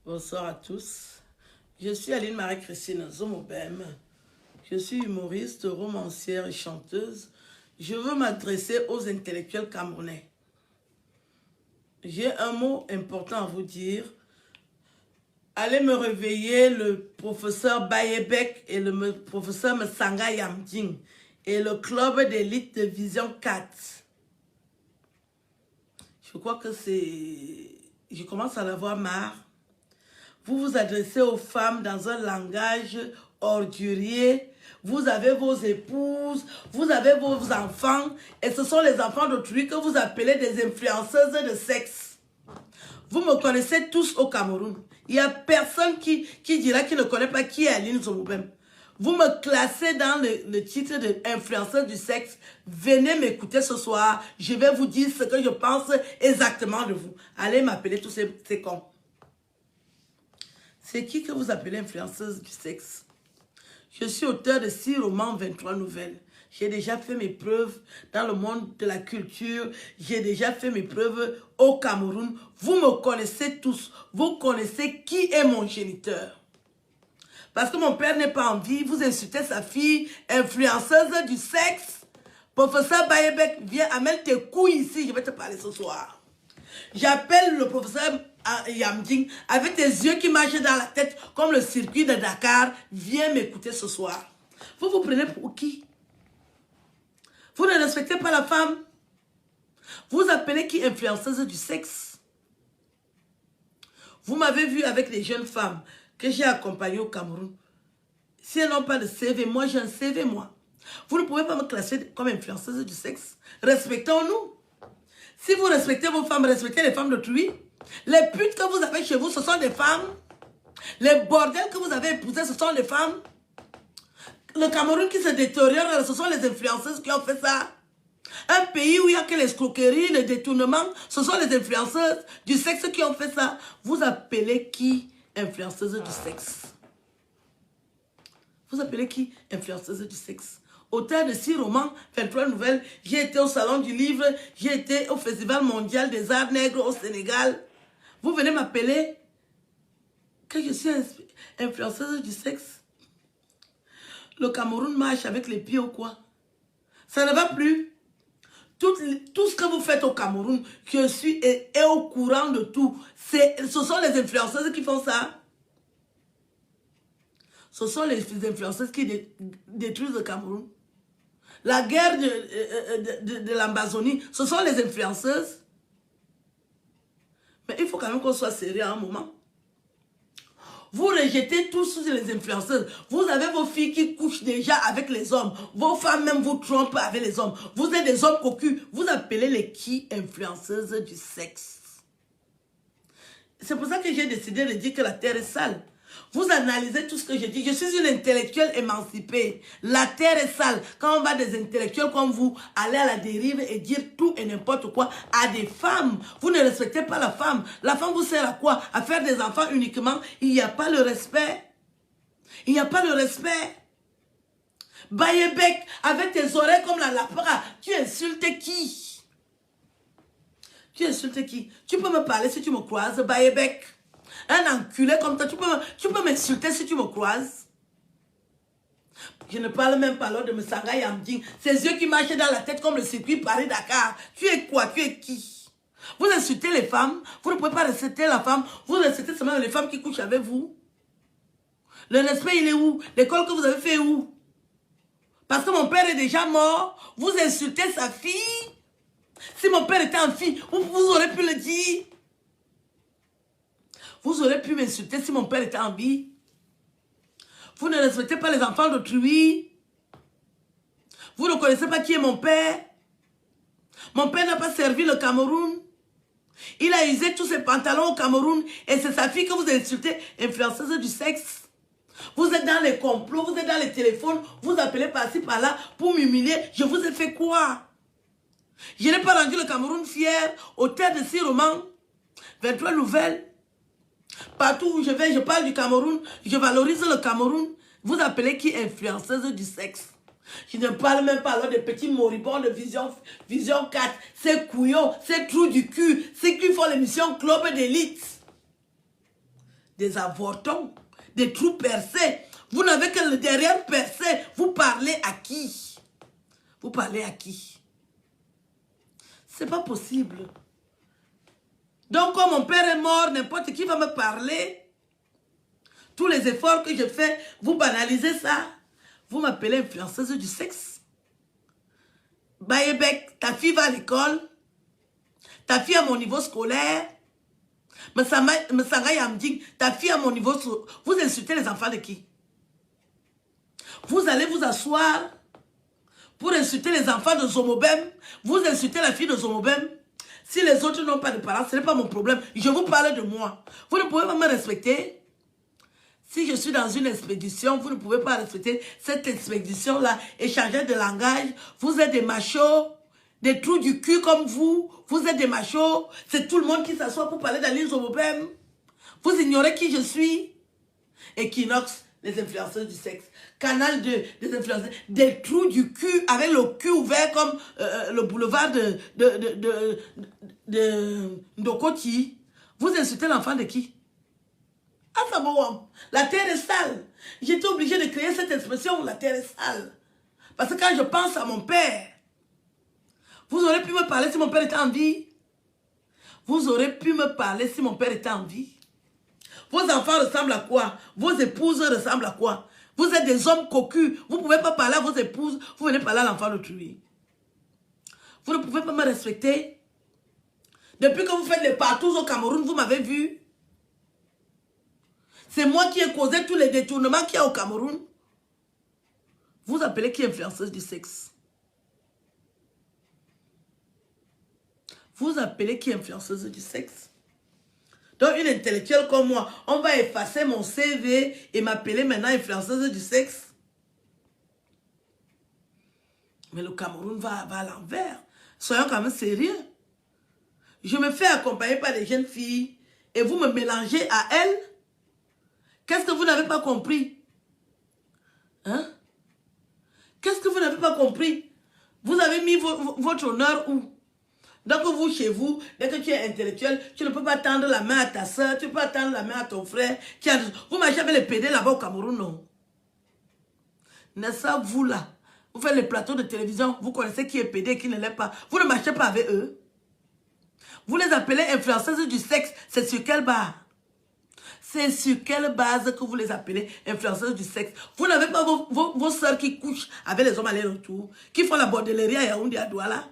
Bonsoir à tous. Je suis Aline Marie-Christine Zomobem. Je suis humoriste, romancière et chanteuse. Je veux m'adresser aux intellectuels camerounais. J'ai un mot important à vous dire. Allez me réveiller le professeur Bayebek et le professeur Msanga Yamding et le club d'élite de Vision 4. Je crois que c'est... Je commence à en avoir marre. Vous vous adressez aux femmes dans un langage ordurier. Vous avez vos épouses, vous avez vos enfants, et ce sont les enfants d'autrui que vous appelez des influenceuses de sexe. Vous me connaissez tous au Cameroun. Il n'y a personne qui dira qu'il ne connaît pas qui est Aline Zomobem. Vous me classez dans le titre d'influenceuse du sexe. Venez m'écouter ce soir. Je vais vous dire ce que je pense exactement de vous. Allez m'appeler tous ces cons. C'est qui que vous appelez influenceuse du sexe? Je suis auteur de 6 romans, 23 nouvelles. J'ai déjà fait mes preuves dans le monde de la culture. J'ai déjà fait mes preuves au Cameroun. Vous me connaissez tous. Vous connaissez qui est mon géniteur. Parce que mon père n'est pas en vie, vous insultez sa fille, influenceuse du sexe. Professeur Bayebek, viens, amène tes couilles ici, je vais te parler ce soir. J'appelle le professeur Yamding avec tes yeux qui marchent dans la tête comme le circuit de Dakar. Viens m'écouter ce soir. Vous vous prenez pour qui? Vous ne respectez pas la femme. Vous appelez qui influenceuse du sexe? Vous m'avez vu avec les jeunes femmes que j'ai accompagnées au Cameroun. Si elles n'ont pas de CV, moi j'ai un CV, moi. Vous ne pouvez pas me classer comme influenceuse du sexe. Respectons-nous. Si vous respectez vos femmes, respectez les femmes d'autrui. Les putes que vous avez chez vous, ce sont des femmes. Les bordels que vous avez épousés, ce sont des femmes. Le Cameroun qui se détériore, ce sont les influenceuses qui ont fait ça. Un pays où il n'y a que l'escroquerie, le détournement, ce sont les influenceuses du sexe qui ont fait ça. Vous appelez qui influenceuse du sexe? Vous appelez qui influenceuse du sexe? Auteur de 6 romans, 23 nouvelles. J'ai été au Salon du Livre. J'ai été au Festival mondial des arts nègres au Sénégal. Vous venez m'appeler que je suis influenceuse du sexe? Le Cameroun marche avec les pieds ou quoi? Ça ne va plus. Tout ce que vous faites au Cameroun, je suis au courant de tout. Ce sont les influenceuses qui font ça. Ce sont les influenceuses qui détruisent le Cameroun. La guerre de l'Amazonie, ce sont les influenceuses. Mais il faut quand même qu'on soit sérieux à un moment. Vous rejetez tous les influenceuses. Vous avez vos filles qui couchent déjà avec les hommes. Vos femmes même vous trompent avec les hommes. Vous êtes des hommes cocus. Vous appelez les qui influenceuses du sexe. C'est pour ça que j'ai décidé de dire que la terre est sale. Vous analysez tout ce que je dis. Je suis une intellectuelle émancipée. La terre est sale. Quand on va des intellectuels comme vous, aller à la dérive et dire tout et n'importe quoi à des femmes. Vous ne respectez pas la femme. La femme vous sert à quoi? À faire des enfants uniquement. Il n'y a pas le respect. Il n'y a pas le respect. Bayebek, avec tes oreilles comme la lapra, tu insultes qui? Tu insultes qui? Tu peux me parler si tu me croises, Bayebek? Un enculé comme toi, tu peux m'insulter si tu me croises. Je ne parle même pas alors de Msanga Yamding. Ses yeux qui marchent dans la tête comme le circuit Paris-Dakar. Tu es quoi? Tu es qui? Vous insultez les femmes. Vous ne pouvez pas respecter la femme. Vous insultez seulement les femmes qui couchent avec vous. Le respect, il est où? L'école que vous avez fait où? Parce que mon père est déjà mort. Vous insultez sa fille. Si mon père était en fille, vous aurez pu le dire. Vous aurez pu m'insulter si mon père était en vie. Vous ne respectez pas les enfants d'autrui. Vous ne connaissez pas qui est mon père. Mon père n'a pas servi le Cameroun. Il a usé tous ses pantalons au Cameroun et c'est sa fille que vous insultez, influenceuse du sexe. Vous êtes dans les complots, vous êtes dans les téléphones, vous appelez par-ci par-là pour m'humilier. Je vous ai fait quoi? Je n'ai pas rendu le Cameroun fier. Auteur de 6 romans, 23 nouvelles. Partout où je vais, je parle du Cameroun, je valorise le Cameroun. Vous appelez qui influenceuse du sexe? Je ne parle même pas alors des petits moribonds de Vision 4. Ces couillons, ces trous du cul, ceux qui font l'émission Club d'élite. des avortons, des trous percés. Vous n'avez que le derrière percé. Vous parlez à qui? Vous parlez à qui? C'est pas possible. Donc, comme mon père est mort, n'importe qui va me parler. Tous les efforts que je fais, vous banalisez ça. Vous m'appelez influenceuse du sexe. Bayebek, ta fille va à l'école. Ta fille à mon niveau scolaire. Msanga Yamding, ta fille à mon niveau. Vous insultez les enfants de qui? Vous allez vous asseoir pour insulter les enfants de Zomobem. Vous insultez la fille de Zomobem. Si les autres n'ont pas de parents, ce n'est pas mon problème. Je vous parle de moi. Vous ne pouvez pas me respecter. Si je suis dans une expédition, vous ne pouvez pas respecter cette expédition-là. Échanger de langage. Vous êtes des machos, des trous du cul comme vous. Vous êtes des machos. C'est tout le monde qui s'assoit pour parler d'Aline Zomobem. Vous ignorez qui je suis. Equinox, les influenceurs du sexe. Canal 2, des influenceurs. Des trous du cul avec le cul ouvert comme le boulevard de Ndokoti. Vous insultez l'enfant de qui? La terre est sale. J'étais obligée de créer cette expression, la terre est sale. Parce que quand je pense à mon père, vous aurez pu me parler si mon père était en vie. Vous aurez pu me parler si mon père était en vie. Vos enfants ressemblent à quoi? Vos épouses ressemblent à quoi? Vous êtes des hommes cocus. Vous ne pouvez pas parler à vos épouses. Vous venez parler à l'enfant d'autrui. Vous ne pouvez pas me respecter. Depuis que vous faites les partous au Cameroun, vous m'avez vu. C'est moi qui ai causé tous les détournements qu'il y a au Cameroun. Vous appelez qui influenceuse du sexe? Vous appelez qui influenceuse du sexe? Donc une intellectuelle comme moi, on va effacer mon CV et m'appeler maintenant influenceuse du sexe. Mais le Cameroun va à l'envers. Soyons quand même sérieux. Je me fais accompagner par des jeunes filles et vous me mélangez à elles. Qu'est-ce que vous n'avez pas compris? Hein? Qu'est-ce que vous n'avez pas compris? Vous avez mis votre honneur où? Donc vous, chez vous, dès que tu es intellectuel, tu ne peux pas tendre la main à ta soeur, tu peux pas tendre la main à ton frère. Vous marchez avec les PD là-bas au Cameroun, non? N'est-ce pas vous là? Vous faites les plateaux de télévision, vous connaissez qui est PD et qui ne l'est pas. Vous ne marchez pas avec eux. Vous les appelez influenceuses du sexe. C'est sur quelle base? C'est sur quelle base que vous les appelez influenceuses du sexe? Vous n'avez pas vos soeurs qui couchent avec les hommes aller-retour, qui font la bordellerie à Yaoundé à Douala?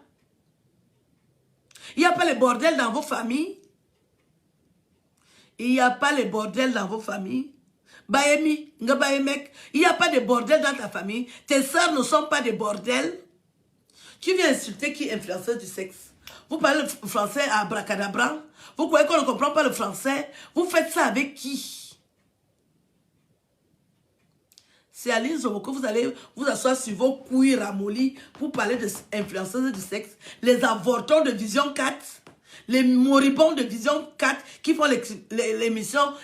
Il n'y a pas les bordels dans vos familles? Il n'y a pas les bordels dans vos familles? Baemi, Ngabaemek, il n'y a pas de bordel dans ta famille? Tes soeurs ne sont pas des bordels? Tu viens insulter qui est influenceuse du sexe? Vous parlez le français à bracadabra? Vous croyez qu'on ne comprend pas le français? Vous faites ça avec qui? C'est à l'INSO que vous allez vous asseoir sur vos couilles ramollies pour parler de influenceuses du sexe. Les avortons de Vision 4, les moribonds de Vision 4 qui font l'émission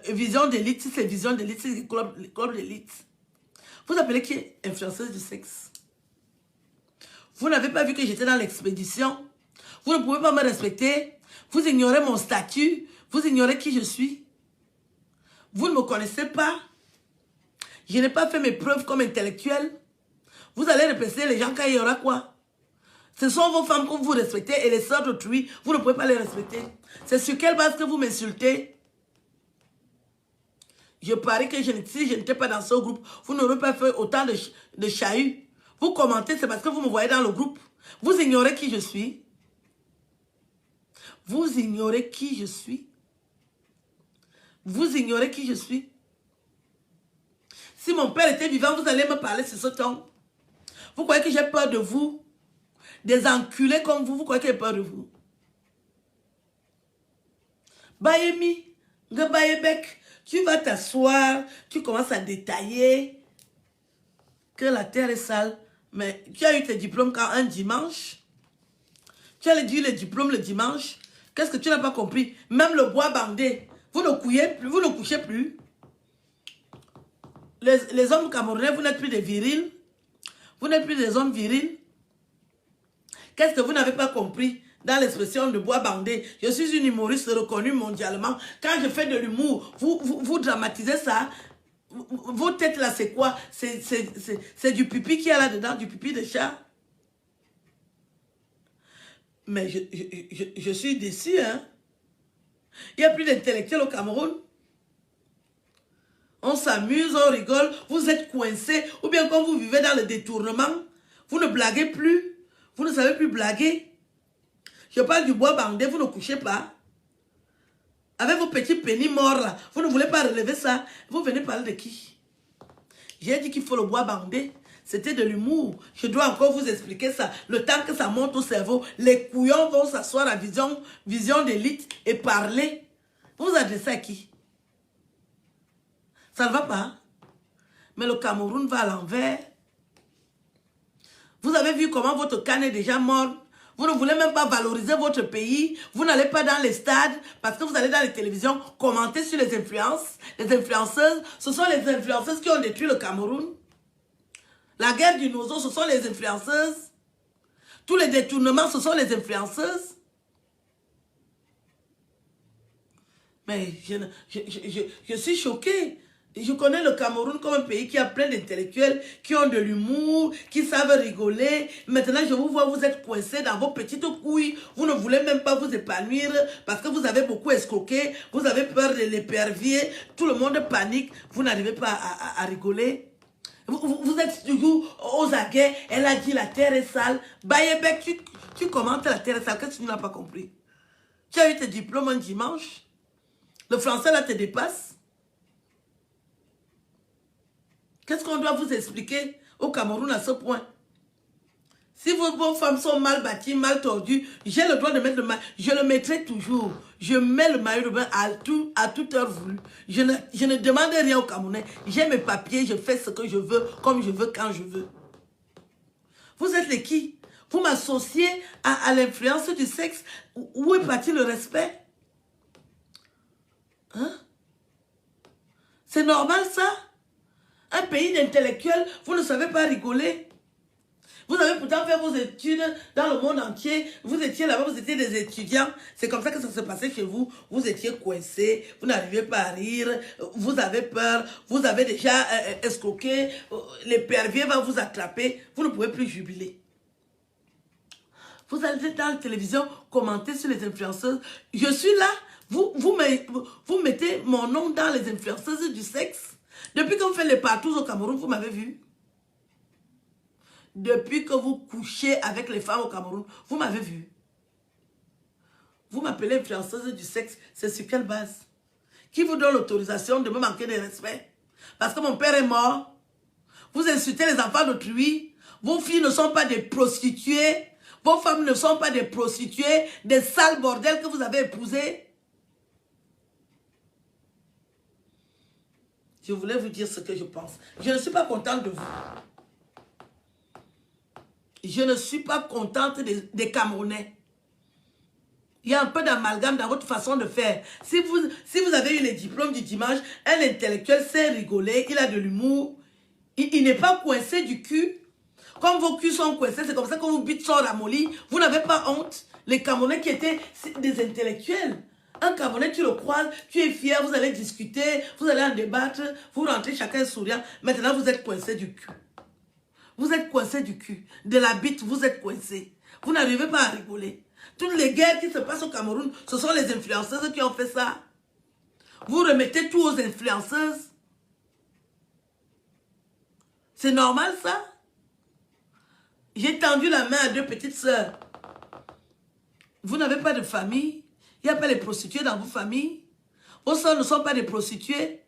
Vision d'élite, si c'est Vision d'élite, c'est le club d'élite. Vous appelez qui est influenceuse du sexe? Vous n'avez pas vu que j'étais dans l'expédition? Vous ne pouvez pas me respecter? Vous ignorez mon statut? Vous ignorez qui je suis? Vous ne me connaissez pas? Je n'ai pas fait mes preuves comme intellectuelle. Vous allez respecter les gens quand il y aura quoi? Ce sont vos femmes que vous respectez et les sœurs d'autrui, vous ne pouvez pas les respecter. C'est sur quelle base que vous m'insultez? Je parie que si je n'étais pas dans ce groupe, vous n'aurez pas fait autant de chahuts. Vous commentez, c'est parce que vous me voyez dans le groupe. Vous ignorez qui je suis. Vous ignorez qui je suis. Vous ignorez qui je suis. Si mon père était vivant, vous allez me parler sur ce ton. Vous croyez que j'ai peur de vous? Des enculés comme vous, vous croyez que j'ai peur de vous? Bayemi, Ngabayebek, tu vas t'asseoir, tu commences à détailler que la terre est sale. Mais tu as eu tes diplômes quand un dimanche? Tu as eu les diplômes le dimanche? Qu'est-ce que tu n'as pas compris? Même le bois bandé, vous ne couchez plus. Les hommes camerounais, vous n'êtes plus des virils. Vous n'êtes plus des hommes virils. Qu'est-ce que vous n'avez pas compris? dans l'expression de bois bandé. Je suis une humoriste reconnue mondialement. Quand je fais de l'humour, vous dramatisez ça. Vos têtes là, c'est quoi? C'est du pipi qu'il y a là-dedans, du pipi de chat. Mais je suis déçu, hein. Il n'y a plus d'intellectuels au Cameroun. On s'amuse, on rigole, vous êtes coincés. Ou bien quand vous vivez dans le détournement, vous ne blaguez plus. Vous ne savez plus blaguer. Je parle du bois bandé, vous ne couchez pas. Avec vos petits pénis morts là, vous ne voulez pas relever ça. Vous venez parler de qui? J'ai dit qu'il faut le bois bandé. C'était de l'humour. Je dois encore vous expliquer ça. Le temps que ça monte au cerveau, les couillons vont s'asseoir à vision d'élite et parler. Vous vous adressez à qui? Ça ne va pas. Mais le Cameroun va à l'envers. Vous avez vu comment votre canne est déjà morte. Vous ne voulez même pas valoriser votre pays. Vous n'allez pas dans les stades parce que vous allez dans les télévisions commenter sur les influences. Les influenceuses, ce sont les influenceuses qui ont détruit le Cameroun. La guerre du Nozo, ce sont les influenceuses. Tous les détournements, ce sont les influenceuses. Mais je suis choquée. Je connais le Cameroun comme un pays qui a plein d'intellectuels, qui ont de l'humour, qui savent rigoler. Maintenant, je vous vois, vous êtes coincés dans vos petites couilles. Vous ne voulez même pas vous épanouir parce que vous avez beaucoup escroqué. Vous avez peur de l'épervier. Tout le monde panique. Vous n'arrivez pas à rigoler. Vous êtes toujours aux aguets. Elle a dit la terre est sale. Bayebek, tu commentes la terre est sale. Qu'est-ce que tu n'as pas compris? Tu as eu tes diplômes un dimanche. Le français là te dépasse. Qu'est-ce qu'on doit vous expliquer au Cameroun à ce point? Si vos femmes sont mal bâties, mal tordues, j'ai le droit de mettre le maillot. Je le mettrai toujours. Je mets le maillot de bain à toute heure voulue. Je ne demande rien aux Camerounais. J'ai mes papiers, je fais ce que je veux, comme je veux, quand je veux. Vous êtes les qui? Vous m'associez à l'influence du sexe. Où est parti le respect? Hein? C'est normal ça? Un pays d'intellectuels, vous ne savez pas rigoler. Vous avez pourtant fait vos études dans le monde entier. Vous étiez là-bas, vous étiez des étudiants. C'est comme ça que ça se passait chez vous. Vous étiez coincés, vous n'arrivez pas à rire, vous avez peur, vous avez déjà escroqué, l'épervier va vous attraper, vous ne pouvez plus jubiler. Vous allez dans la télévision commenter sur les influenceuses. Je suis là, vous mettez mon nom dans les influenceuses du sexe. Depuis que vous faites les partous au Cameroun, vous m'avez vu. Depuis que vous couchez avec les femmes au Cameroun, vous m'avez vu. Vous m'appelez influenceuse du sexe, c'est sur quelle base? Qui vous donne l'autorisation de me manquer de respect? Parce que mon père est mort. Vous insultez les enfants d'autrui. Vos filles ne sont pas des prostituées. Vos femmes ne sont pas des prostituées, des sales bordels que vous avez épousés. Je voulais vous dire ce que je pense. Je ne suis pas contente de vous. Je ne suis pas contente des Camerounais. Il y a un peu d'amalgame dans votre façon de faire. Si vous avez eu les diplômes du dimanche, un intellectuel sait rigoler, il a de l'humour. Il n'est pas coincé du cul. Comme vos culs sont coincés, c'est comme ça que vos bites sont ramollies. Vous n'avez pas honte. Les Camerounais qui étaient des intellectuels. Un Camerounais, tu le croises, tu es fier, vous allez discuter, vous allez en débattre, vous rentrez chacun souriant. Maintenant, vous êtes coincé du cul. Vous êtes coincé du cul. De la bite, vous êtes coincé. Vous n'arrivez pas à rigoler. Toutes les guerres qui se passent au Cameroun, ce sont les influenceuses qui ont fait ça. Vous remettez tout aux influenceuses. C'est normal ça? J'ai tendu la main à deux petites sœurs. Vous n'avez pas de famille? Il n'y a pas les prostituées dans vos familles? Vos sœurs ne sont pas des prostituées?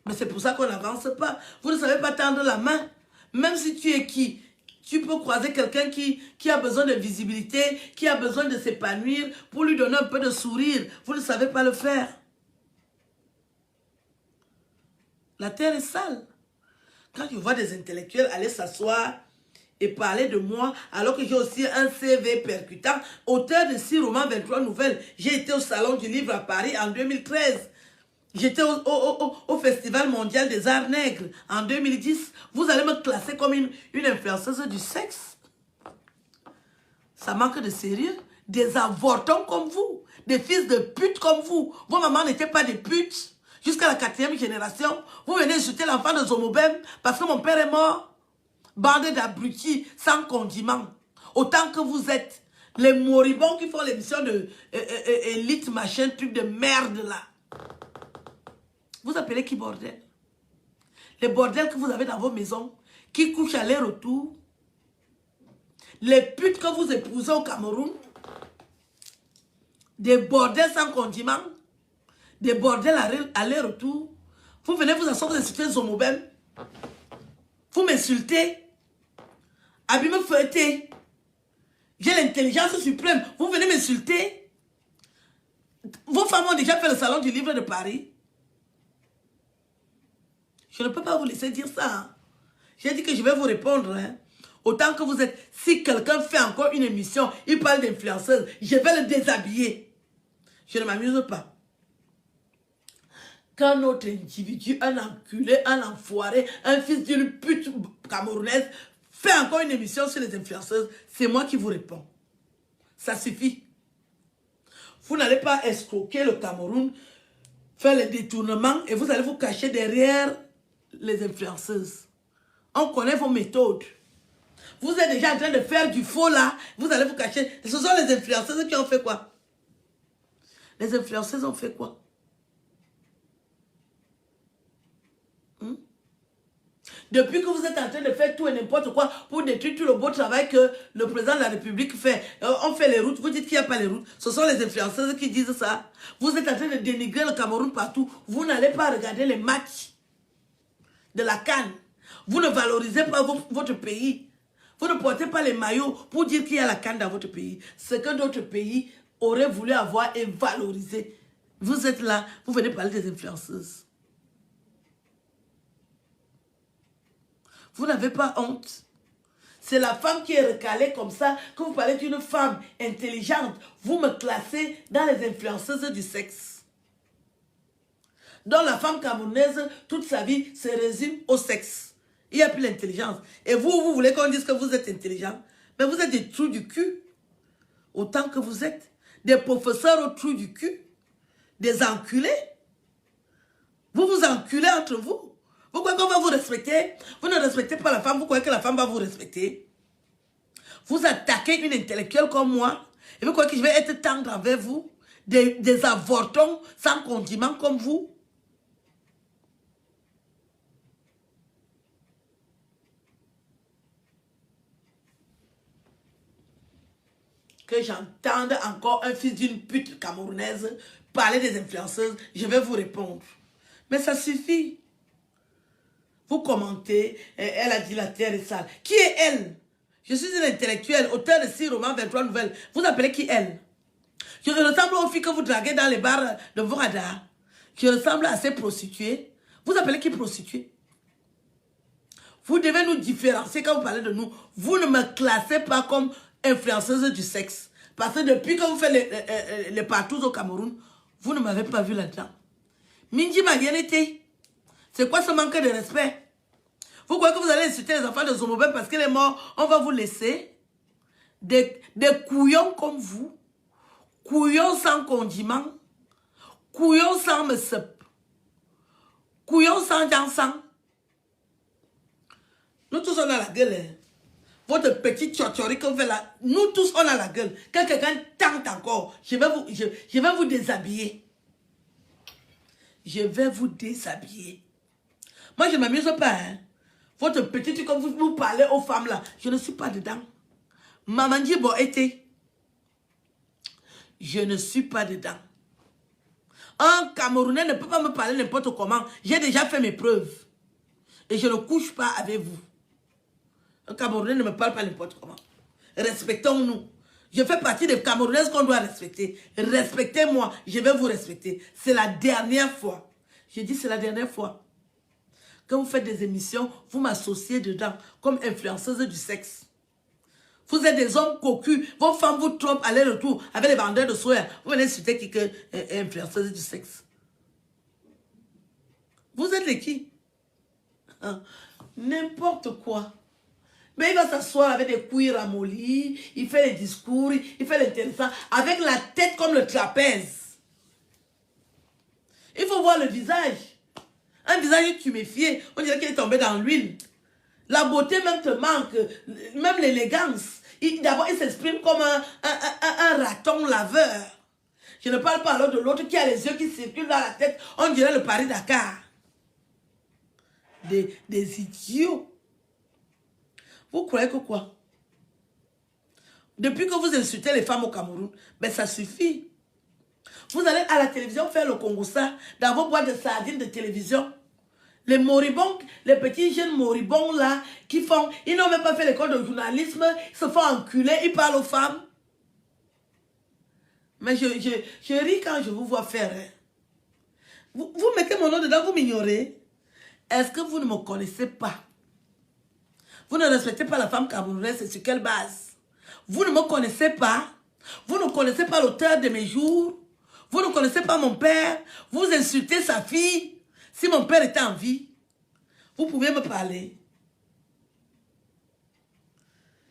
Mais c'est pour ça qu'on n'avance pas. Vous ne savez pas tendre la main. Même si tu es qui? Tu peux croiser quelqu'un qui a besoin de visibilité, qui a besoin de s'épanouir, pour lui donner un peu de sourire. Vous ne savez pas le faire. La terre est sale. Quand je vois des intellectuels aller s'asseoir et parler de moi, alors que j'ai aussi un CV percutant, auteur de 6 romans, 23 nouvelles. J'ai été au Salon du Livre à Paris en 2013. J'étais au Festival mondial des arts nègres en 2010. Vous allez me classer comme une influenceuse du sexe? Ça manque de sérieux. Des avortons comme vous. Des fils de pute comme vous. Vos mamans n'étaient pas des putes. Jusqu'à la 4e génération. Vous venez insulter l'enfant de Zomobem parce que mon père est mort. Bande d'abrutis sans condiment. Autant que vous êtes les moribonds qui font l'émission de Elite machin, truc de merde là. Vous appelez qui bordel? Les bordels que vous avez dans vos maisons, qui couchent aller-retour. Les putes que vous épousez au Cameroun. Des bordels sans condiment. Des bordels aller-retour. Vous venez vous asseoir, vous insultez Zomobem. Vous m'insultez. Abi me feuilleté. J'ai l'intelligence suprême. Vous venez m'insulter. Vos femmes ont déjà fait le salon du livre de Paris. Je ne peux pas vous laisser dire ça. Hein. J'ai dit que je vais vous répondre. Hein. Autant que vous êtes. Si quelqu'un fait encore une émission, il parle d'influenceuse, je vais le déshabiller. Je ne m'amuse pas. Qu'un autre individu, un enculé, un enfoiré, un fils d'une pute camerounaise, fait encore une émission sur les influenceuses, c'est moi qui vous réponds. Ça suffit. Vous n'allez pas escroquer le Cameroun, faire les détournements et vous allez vous cacher derrière les influenceuses. On connaît vos méthodes. Vous êtes déjà en train de faire du faux là, vous allez vous cacher. Ce sont les influenceuses qui ont fait quoi? Les influenceuses ont fait quoi? Depuis que vous êtes en train de faire tout et n'importe quoi pour détruire tout le beau travail que le président de la République fait. On fait les routes, vous dites qu'il n'y a pas les routes. Ce sont les influenceuses qui disent ça. Vous êtes en train de dénigrer le Cameroun partout. Vous n'allez pas regarder les matchs de la CAN. Vous ne valorisez pas votre pays. Vous ne portez pas les maillots pour dire qu'il y a la CAN dans votre pays. Ce que d'autres pays auraient voulu avoir et valoriser. Vous êtes là, vous venez parler des influenceuses. Vous n'avez pas honte. C'est la femme qui est recalée comme ça, que vous parlez d'une femme intelligente. Vous me classez dans les influenceuses du sexe. Donc la femme camerounaise, toute sa vie, se résume au sexe. Il n'y a plus l'intelligence. Et vous voulez qu'on dise que vous êtes intelligent. Mais vous êtes des trous du cul. Autant que vous êtes. Des professeurs au trou du cul. Des enculés. Vous vous enculez entre vous. Vous croyez qu'on va vous respecter? Vous ne respectez pas la femme, vous croyez que la femme va vous respecter? Vous attaquez une intellectuelle comme moi, et vous croyez que je vais être tendre envers vous? Des avortons sans condiment comme vous? Que j'entende encore un fils d'une pute camerounaise parler des influenceuses, je vais vous répondre. Mais ça suffit. Vous commentez, elle a dit la terre est sale. Qui est elle? Je suis une intellectuelle, auteur de 6 romans, 23 nouvelles. Vous appelez qui elle? Je ressemble aux filles que vous draguez dans les bars de vos radars. Je ressemble à ces prostituées. Vous appelez qui prostituée? Vous devez nous différencier quand vous parlez de nous. Vous ne me classez pas comme influenceuse du sexe. Parce que depuis que vous faites les partous au Cameroun, vous ne m'avez pas vu là-dedans. Minji m'a bien été. C'est quoi ce manque de respect? Vous croyez que vous allez insulter les enfants de Zomobem parce qu'il est mort? On va vous laisser des couillons comme vous. Couillons sans condiment. Couillons sans mesep. Couillons sans dansant. Nous tous on a la gueule. Hein. Votre petite tchotchori que vous faites là, nous tous on a la gueule. Quand quelqu'un tente encore, je vais vous déshabiller. Je vais vous déshabiller. Moi, je ne m'amuse pas. Hein. Votre petite, comme vous parlez aux femmes là, je ne suis pas dedans. Maman dit, bon, été. Je ne suis pas dedans. Un Camerounais ne peut pas me parler n'importe comment. J'ai déjà fait mes preuves. Et je ne couche pas avec vous. Un Camerounais ne me parle pas n'importe comment. Respectons-nous. Je fais partie des Camerounaises qu'on doit respecter. Respectez-moi, je vais vous respecter. C'est la dernière fois. J'ai dit c'est la dernière fois. Quand vous faites des émissions, vous m'associez dedans comme influenceuse du sexe. Vous êtes des hommes cocus. Vos femmes vous trompent aller-retour avec les vendeurs de soya. Vous venez insulter qui est influenceuse du sexe. Vous êtes les qui? Hein? N'importe quoi. Mais il va s'asseoir avec des couilles ramollies, il fait les discours, il fait l'intéressant, avec la tête comme le trapèze. Il faut voir le visage. Un visage tuméfié, on dirait qu'il est tombé dans l'huile. La beauté même te manque, même l'élégance. D'abord, il s'exprime comme un raton laveur. Je ne parle pas alors de l'autre qui a les yeux qui circulent dans la tête, on dirait le Paris-Dakar. Des idiots. Vous croyez que quoi? Depuis que vous insultez les femmes au Cameroun, ben ça suffit. Vous allez à la télévision faire le Congossa dans vos boîtes de sardines de télévision. Les moribonds, les petits jeunes moribonds là, qui font, ils n'ont même pas fait l'école de journalisme, ils se font enculer, ils parlent aux femmes. Mais je ris quand je vous vois faire. Hein. Vous mettez mon nom dedans, vous m'ignorez. Est-ce que vous ne me connaissez pas? Vous ne respectez pas la femme camerounaise, c'est sur quelle base? Vous ne me connaissez pas? Vous ne connaissez pas l'auteur de mes jours? Vous ne connaissez pas mon père? Vous insultez sa fille? Si mon père était en vie, vous pouvez me parler.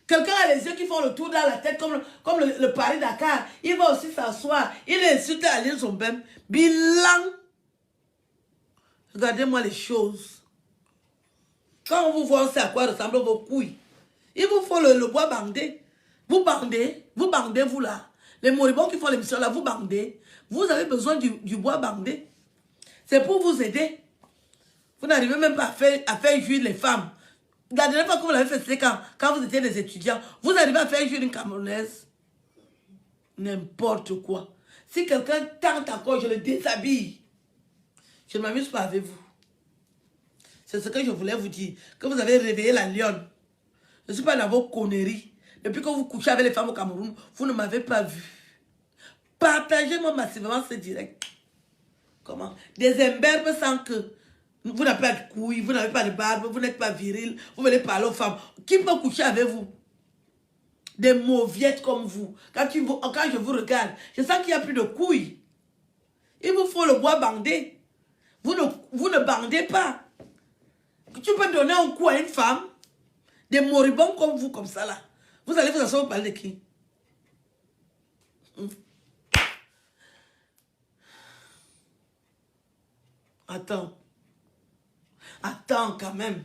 Quelqu'un a les yeux qui font le tour dans la tête comme le Paris-Dakar. Il va aussi s'asseoir. Il insulte à l'île son bème. Bilan. Regardez-moi les choses. Quand on vous voit, on sait à quoi ressemblent vos couilles. Il vous faut le bois bandé. Vous bandez vous là. Les moribonds qui font l'émission là, vous bandez. Vous avez besoin du bois bandé. C'est pour vous aider. Vous n'arrivez même pas à faire jouir les femmes. La dernière fois que vous l'avez fait, c'était quand vous étiez des étudiants. Vous arrivez à faire jouir une Camerounaise. N'importe quoi. Si quelqu'un tente encore, je le déshabille. Je ne m'amuse pas avec vous. C'est ce que je voulais vous dire. Que vous avez réveillé la lionne. Je ne suis pas dans vos conneries. Depuis que vous couchez avec les femmes au Cameroun, vous ne m'avez pas vu. Partagez-moi massivement ce direct. Comment? Des imberbes sans que vous n'avez pas de couilles, vous n'avez pas de barbe, vous n'êtes pas viril, vous venez parler aux femmes. Qui peut coucher avec vous? Des mauviettes comme vous. Quand je vous regarde, je sens qu'il n'y a plus de couilles. Il vous faut le bois bandé. Vous ne bandez pas. Tu peux donner un coup à une femme, des moribonds comme vous, comme ça là. Vous allez vous asseoir, vous parler de qui? Attends. Attends quand même.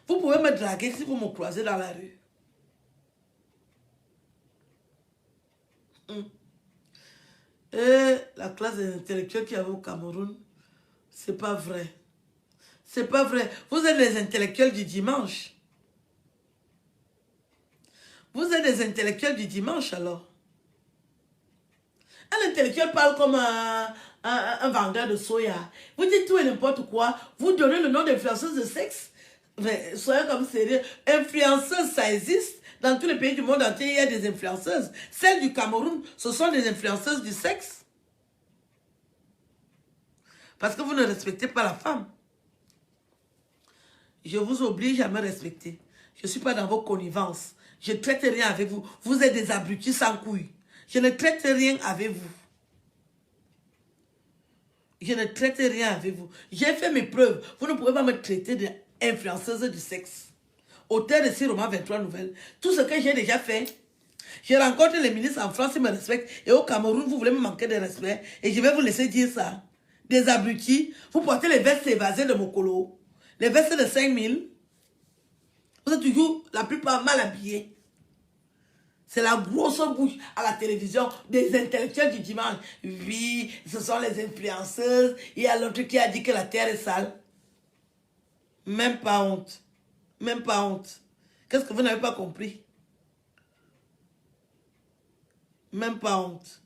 Vous pouvez me draguer si vous me croisez dans la rue. Et la classe des intellectuels qu'il y avait au Cameroun, c'est pas vrai. C'est pas vrai. Vous êtes les intellectuels du dimanche. Vous êtes des intellectuels du dimanche alors. Un intellectuel parle comme un vendeur de soya. Vous dites tout et n'importe quoi. Vous donnez le nom d'influenceuse de sexe. Mais soyez comme sérieux. Influenceuse, ça existe. Dans tous les pays du monde entier, il y a des influenceuses. Celles du Cameroun, ce sont des influenceuses du sexe. Parce que vous ne respectez pas la femme. Je vous oblige à me respecter. Je ne suis pas dans vos connivences. Je ne traite rien avec vous. Vous êtes des abrutis sans couilles. Je ne traite rien avec vous. Je ne traite rien avec vous. J'ai fait mes preuves. Vous ne pouvez pas me traiter d'influenceuse du sexe. Auteur de 6 romans, 23 nouvelles. Tout ce que j'ai déjà fait. Je rencontre les ministres en France, ils me respectent. Et au Cameroun, vous voulez me manquer de respect. Et je vais vous laisser dire ça. Des abrutis. Vous portez les vestes évasées de Mokolo. Les vestes de 5000. Vous êtes toujours la plupart mal habillés. C'est la grosse bouche à la télévision des intellectuels du dimanche. Oui, ce sont les influenceuses. Il y a l'autre qui a dit que la terre est sale. Même pas honte. Même pas honte. Qu'est-ce que vous n'avez pas compris? Même pas honte.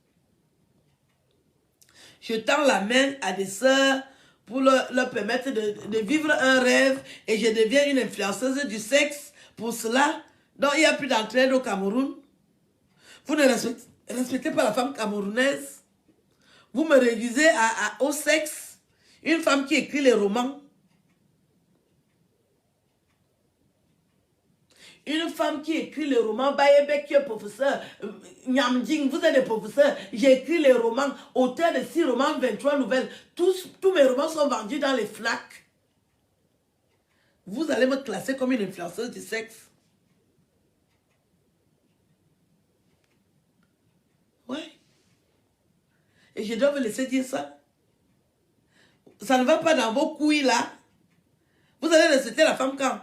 Je tends la main à des sœurs pour leur permettre de vivre un rêve et je deviens une influenceuse du sexe. Pour cela, donc il n'y a plus d'entraide au Cameroun. Vous ne respectez pas la femme camerounaise. Vous me réduisez au sexe. Une femme qui écrit les romans. Une femme qui écrit les romans. Bayebe qui est professeur. Nyamding, vous êtes des professeurs. J'ai écrit les romans. Auteur de 6 romans, 23 nouvelles. Tous mes romans sont vendus dans les FNAC. vous allez me classer comme une influenceuse du sexe. Ouais. Et je dois vous laisser dire ça. Ça ne va pas dans vos couilles là. Vous allez respecter la femme quand?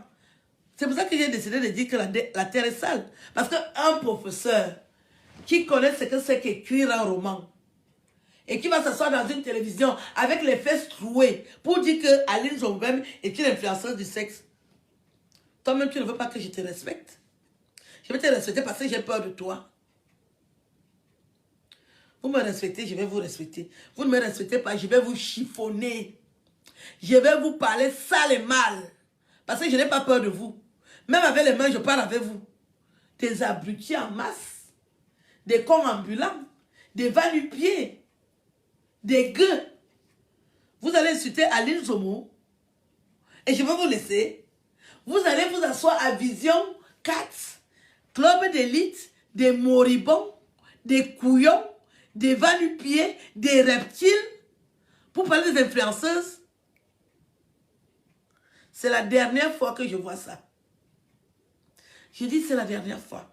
C'est pour ça que j'ai décidé de dire que la terre est sale. Parce qu'un professeur qui connaît ce que c'est qu'écrire un roman et qui va s'asseoir dans une télévision avec les fesses trouées pour dire que Aline Zombem est une influenceuse du sexe. Toi-même, tu ne veux pas que je te respecte. Je vais te respecter parce que j'ai peur de toi. Vous me respectez, je vais vous respecter. Vous ne me respectez pas, je vais vous chiffonner. Je vais vous parler sale et mal. Parce que je n'ai pas peur de vous. Même avec les mains, je parle avec vous. Des abrutis en masse. Des cons ambulants. Des va-nu-pieds. Des gueux. Vous allez insulter Aline Zomo. Et je vais vous laisser. Vous allez vous asseoir à Vision 4. Club d'élite. Des moribonds. Des couillons. Des va-nu-pieds. Des reptiles. Pour parler des influenceuses. C'est la dernière fois que je vois ça. Je dis c'est la dernière fois.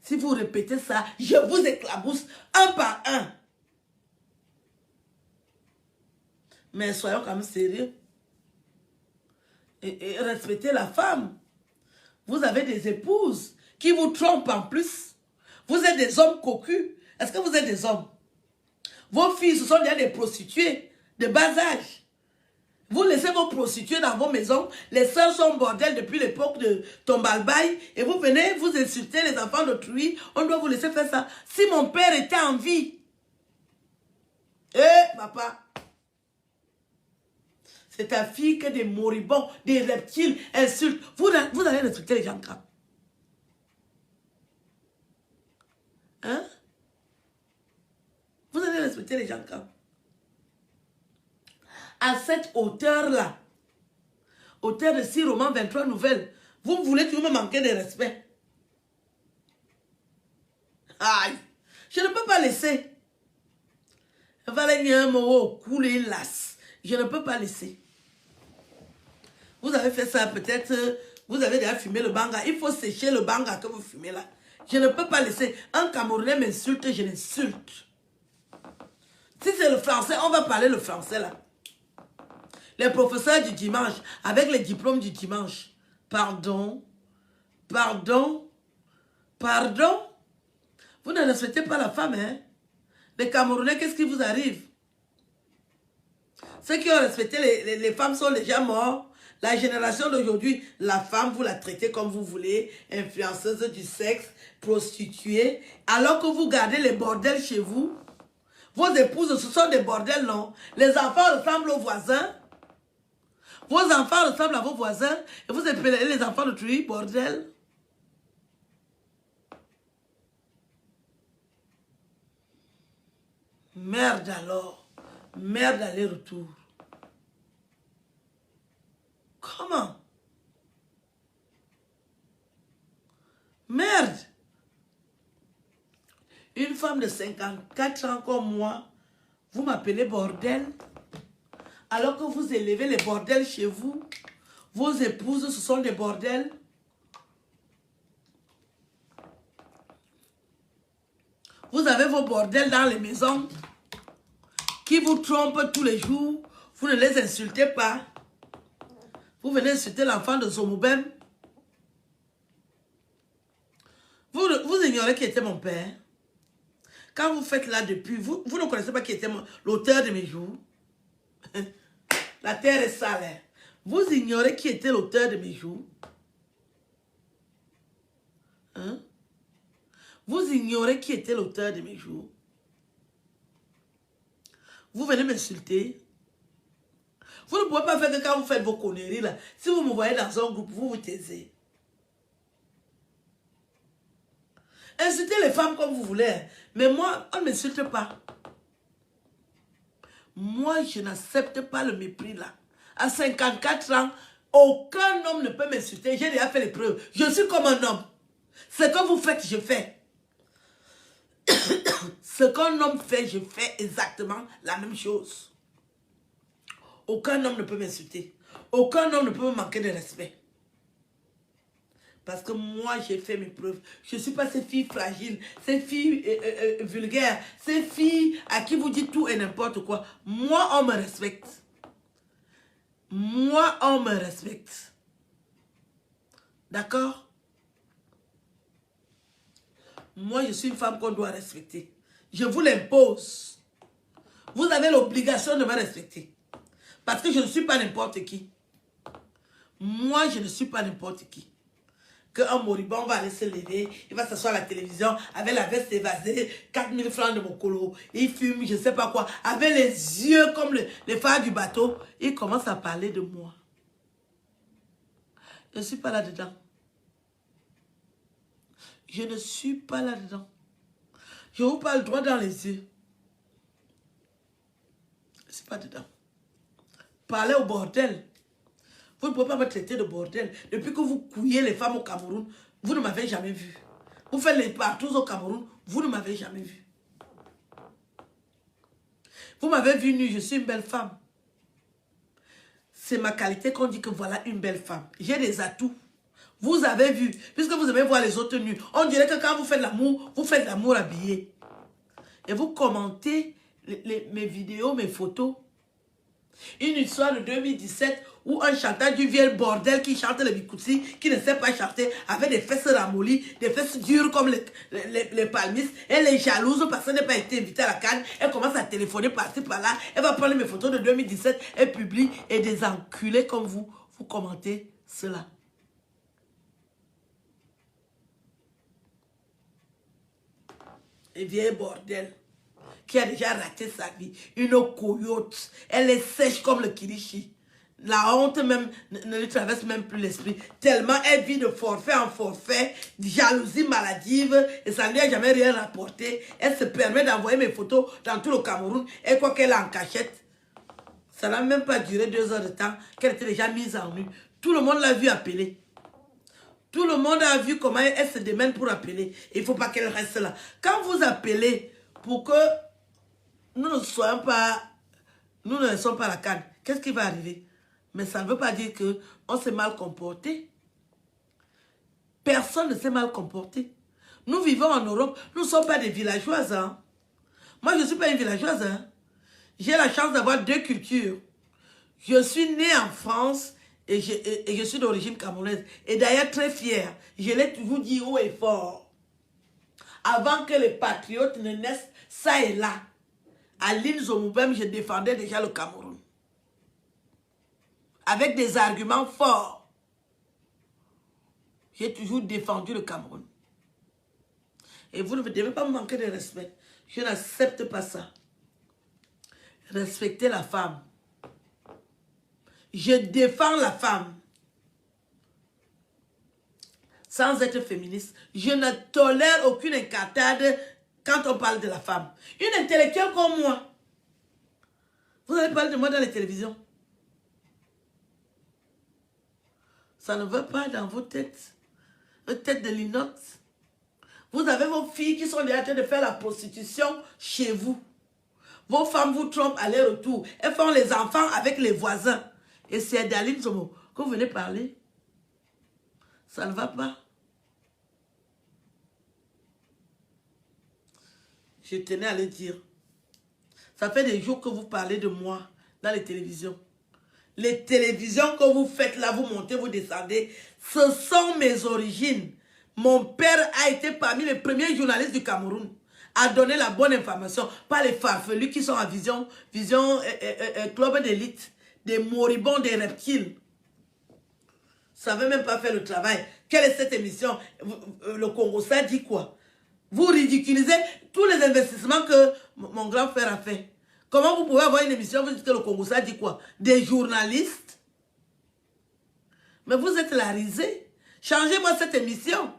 Si vous répétez ça, je vous éclabousse un par un. Mais soyons quand même sérieux. Et respectez la femme. Vous avez des épouses qui vous trompent en plus. Vous êtes des hommes cocus. Est-ce que vous êtes des hommes? Vos filles, ce sont déjà des prostituées de bas âge. Vous laissez vos prostituées dans vos maisons. Les sœurs sont bordel depuis l'époque de Tombalbaye. Et vous venez, vous insulter les enfants d'autrui. On doit vous laisser faire ça. Si mon père était en vie. Papa. C'est ta fille que des moribonds, des reptiles insultent. Vous allez respecter les gens quand? Hein? Vous allez respecter les gens quand? À cette hauteur-là, auteur de 6 romans, 23 nouvelles, vous voulez toujours me manquer de respect. Aïe, je ne peux pas laisser. Je ne peux pas laisser. Vous avez fait ça peut-être, vous avez déjà fumé le banga. Il faut sécher le banga que vous fumez là. Je ne peux pas laisser. Un Camerounais m'insulte, je l'insulte. Si c'est le français, on va parler le français là. Les professeurs du dimanche, avec les diplômes du dimanche. Pardon, pardon, pardon. Vous ne respectez pas la femme, hein? Les Camerounais, qu'est-ce qui vous arrive? Ceux qui ont respecté les femmes sont déjà morts. La génération d'aujourd'hui, la femme, vous la traitez comme vous voulez, influenceuse du sexe, prostituée, alors que vous gardez les bordels chez vous. Vos épouses, ce sont des bordels, non? Les enfants ressemblent aux voisins. Vos enfants ressemblent à vos voisins et vous appelez les enfants de truie, bordel. Merde alors. Merde aller-retour. Comment? Merde. Une femme de 54 ans comme moi, vous m'appelez bordel? Alors que vous élevez les bordels chez vous, vos épouses, ce sont des bordels. Vous avez vos bordels dans les maisons qui vous trompent tous les jours. Vous ne les insultez pas. Vous venez insulter l'enfant de Zomoubem. Vous ignorez qui était mon père. Quand vous faites là depuis, vous ne connaissez pas qui était l'auteur de mes jours. La terre est sale. Hein? Vous ignorez qui était l'auteur de mes jours. Hein? Vous ignorez qui était l'auteur de mes jours. Vous venez m'insulter. Vous ne pouvez pas faire que quand vous faites vos conneries là, si vous me voyez dans un groupe, vous vous taisez. Insultez les femmes comme vous voulez. Mais moi, on ne m'insulte pas. Moi, je n'accepte pas le mépris là. À 54 ans, aucun homme ne peut m'insulter. J'ai déjà fait les preuves. Je suis comme un homme. Ce que vous faites, je fais. Ce qu'un homme fait, je fais exactement la même chose. Aucun homme ne peut m'insulter. Aucun homme ne peut me manquer de respect. Parce que moi, j'ai fait mes preuves. Je ne suis pas ces filles fragiles, ces filles vulgaires, ces filles à qui vous dites tout et n'importe quoi. Moi, on me respecte. Moi, on me respecte. D'accord? Moi, je suis une femme qu'on doit respecter. Je vous l'impose. Vous avez l'obligation de me respecter. Parce que je ne suis pas n'importe qui. Moi, je ne suis pas n'importe qui. Qu'un moribond va aller se lever, il va s'asseoir à la télévision avec la veste évasée, 4000 francs de mon colo, il fume, je ne sais pas quoi, avec les yeux comme les phares du bateau, il commence à parler de moi. Je ne suis pas là-dedans. Je ne suis pas là-dedans. Je vous parle droit dans les yeux. Je ne suis pas dedans. Parlez au bordel. Vous ne pouvez pas me traiter de bordel. Depuis que vous couillez les femmes au Cameroun, vous ne m'avez jamais vu. Vous faites les partous au Cameroun, vous ne m'avez jamais vu. Vous m'avez vu nue, je suis une belle femme. C'est ma qualité qu'on dit que voilà une belle femme. J'ai des atouts. Vous avez vu, puisque vous aimez voir les autres nus, on dirait que quand vous faites l'amour habillé. Et vous commentez mes vidéos, mes photos. Une histoire de 2017 où un chanteur du vieux bordel qui chante le bikutsi, qui ne sait pas chanter, avec des fesses ramollies, des fesses dures comme les palmistes. Elle est jalouse parce qu'elle n'a pas été invitée à la Cannes. Elle commence à téléphoner par-ci par-là. Elle va prendre mes photos de 2017, elle publie et des enculés comme vous commentez cela. Et vieille bordel qui a déjà raté sa vie, une coyote, elle est sèche comme le kirishi. La honte même ne lui traverse même plus l'esprit. Tellement elle vit de forfait en forfait, de jalousie maladive, et ça ne lui a jamais rien rapporté. Elle se permet d'envoyer mes photos dans tout le Cameroun, et quoi qu'elle est en cachette. Ça n'a même pas duré 2 heures de temps, qu'elle était déjà mise en nu. Tout le monde l'a vu appeler. Tout le monde a vu comment elle se démène pour appeler. Il ne faut pas qu'elle reste là. Quand vous appelez pour que nous ne sommes pas à la Cannes, qu'est-ce qui va arriver? Mais ça ne veut pas dire qu'on s'est mal comporté. Personne ne s'est mal comporté. Nous vivons en Europe, nous ne sommes pas des villageoises. Hein? Moi, je ne suis pas une villageoise. Hein? J'ai la chance d'avoir 2 cultures. Je suis née en France et je suis d'origine camerounaise. Et d'ailleurs très fière. Je l'ai toujours dit haut et fort. Avant que les patriotes ne naissent ça et là, à l'île Zomoubem, je défendais déjà le Cameroun. Avec des arguments forts. J'ai toujours défendu le Cameroun. Et vous ne devez pas me manquer de respect. Je n'accepte pas ça. Respectez la femme. Je défends la femme. Sans être féministe. Je ne tolère aucune incartade quand on parle de la femme. Une intellectuelle comme moi. Vous allez parler de moi dans les télévisions. Ça ne va pas dans vos têtes. Vos têtes de linotte. Vous avez vos filles qui sont déjà en train de faire la prostitution chez vous. Vos femmes vous trompent aller-retour. Elles font les enfants avec les voisins. Et c'est d'Aline Zomo que vous venez parler. Ça ne va pas. Je tenais à le dire. Ça fait des jours que vous parlez de moi dans les télévisions. Les télévisions que vous faites là, vous montez, vous descendez, ce sont mes origines. Mon père a été parmi les premiers journalistes du Cameroun à donner la bonne information, pas les farfelus qui sont en vision club d'élite, des moribonds, des reptiles. Ça ne veut même pas faire le travail. Quelle est cette émission? Le Congo, ça dit quoi? Vous ridiculisez tous les investissements que mon grand frère a fait. Comment vous pouvez avoir une émission, vous dites que le Congo, ça dit quoi? Des journalistes? Mais vous êtes la risée. Changez-moi cette émission.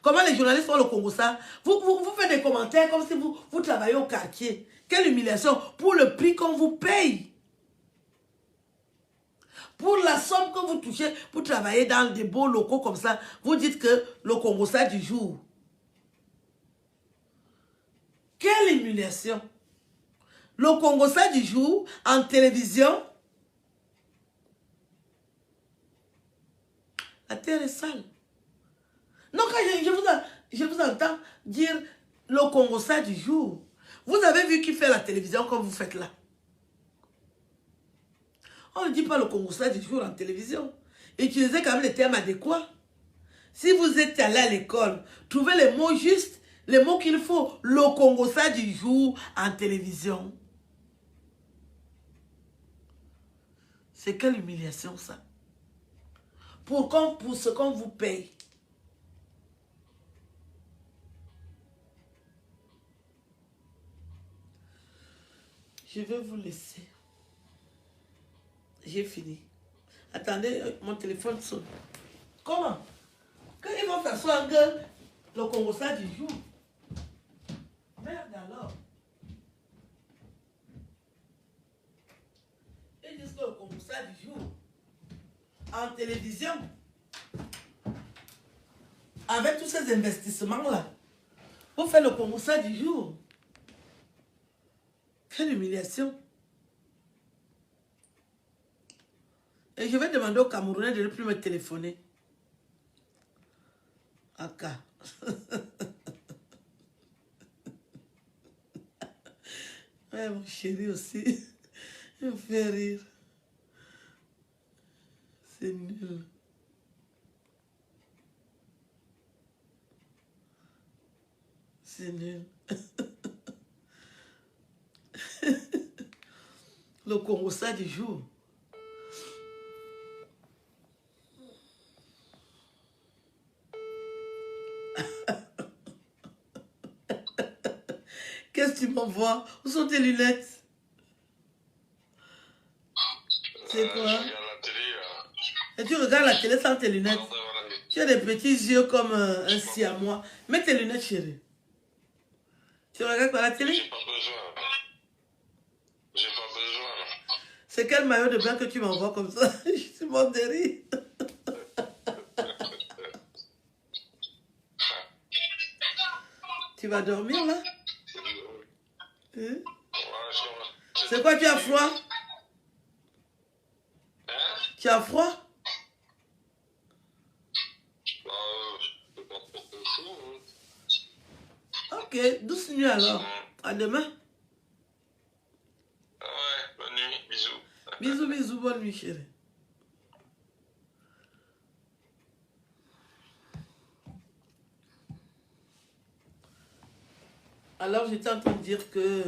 Comment les journalistes font le Congo, ça? Vous faites des commentaires comme si vous travaillez au quartier. Quelle humiliation pour le prix qu'on vous paye. Pour la somme que vous touchez pour travailler dans des beaux locaux comme ça, vous dites que le Congo, ça du jour. Quelle humiliation. Le Congo, ça du jour, en télévision. La terre est sale. Non, quand je vous entends dire le Congo ça du jour, vous avez vu qui fait la télévision comme vous faites là. On ne dit pas le Congo ça du jour en télévision. Utilisez quand même les termes adéquats. Si vous êtes allé à l'école, trouvez les mots justes, les mots qu'il faut. Le Congo ça du jour en télévision. C'est quelle humiliation ça? Pour ce qu'on vous paye. Je vais vous laisser. J'ai fini. Attendez, mon téléphone sonne. Comment? Quand ils vont s'asseoir le Congo ça du jour. Merde alors. Ils disent que le Congo ça du jour. En télévision. Avec tous ces investissements-là. Vous faites le Congo ça du jour. Quelle humiliation. Et je vais demander aux Camerounais de ne plus me téléphoner. Aka. Ouais, mon chéri aussi. Il me fait rire. C'est nul. C'est nul. Le Congo ça du jour. Qu'est-ce que tu m'envoies? Où sont tes lunettes? C'est quoi? Je regarde la télé. Et tu regardes la télé sans tes lunettes? Tu as des petits yeux comme un siamois. Mets tes lunettes, chérie. Tu regardes par la télé? J'ai pas besoin. J'ai pas besoin. C'est quel maillot de bain que tu m'envoies comme ça? Je suis mort de rire. Tu vas dormir là? Hein? C'est quoi, tu as froid? Hein? Tu as froid? C'est pas trop chaud. Ok, douce nuit alors. À demain. Ouais, bonne nuit, bisous. Bisous, bisous, bonne nuit, chérie. Alors, j'étais en train de dire que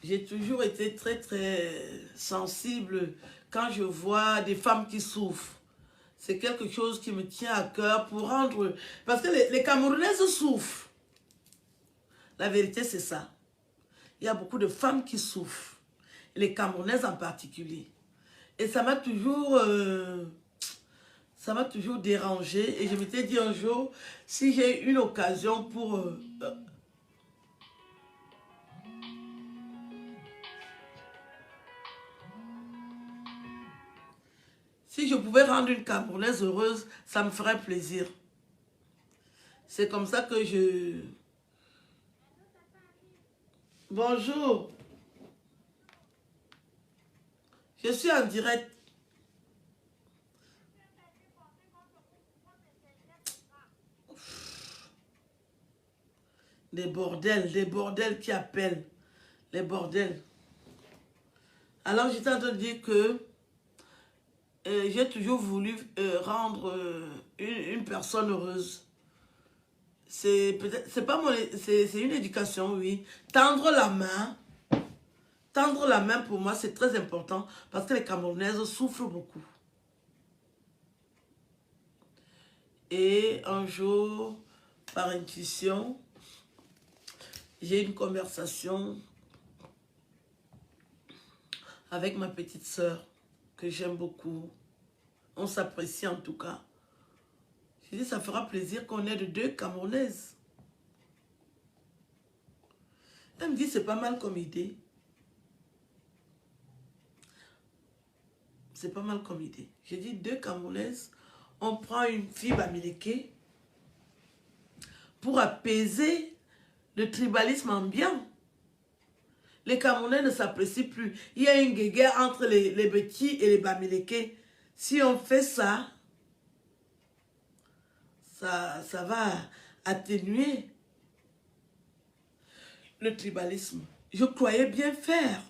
j'ai toujours été très, très sensible quand je vois des femmes qui souffrent. C'est quelque chose qui me tient à cœur pour rendre... Parce que les Camerounaises souffrent. La vérité, c'est ça. Il y a beaucoup de femmes qui souffrent. Les Camerounaises en particulier. Et ça m'a toujours dérangé. Et je m'étais dit un jour, si j'ai une occasion pour... si je pouvais rendre une Camerounaise heureuse, ça me ferait plaisir. C'est comme ça que je... Bonjour. Je suis en direct. Des bordels qui appellent. Les bordels. Alors j'étais en train de dire que j'ai toujours voulu rendre une personne heureuse. C'est peut-être, c'est pas c'est une éducation, oui. Tendre la main pour moi c'est très important parce que les Camerounaises souffrent beaucoup. Et un jour, par intuition, j'ai une conversation avec ma petite sœur que j'aime beaucoup. On s'apprécie en tout cas. Je dis, ça fera plaisir qu'on ait de deux Camerounaises. Elle me dit, c'est pas mal comme idée. C'est pas mal comme idée. J'ai dit, deux Camerounaises, on prend une fille bamileke pour apaiser le tribalisme ambiant. Les Camerounais ne s'apprécient plus. Il y a une guéguerre entre les petits et les bamileke. Si on fait ça, ça va atténuer le tribalisme. Je croyais bien faire.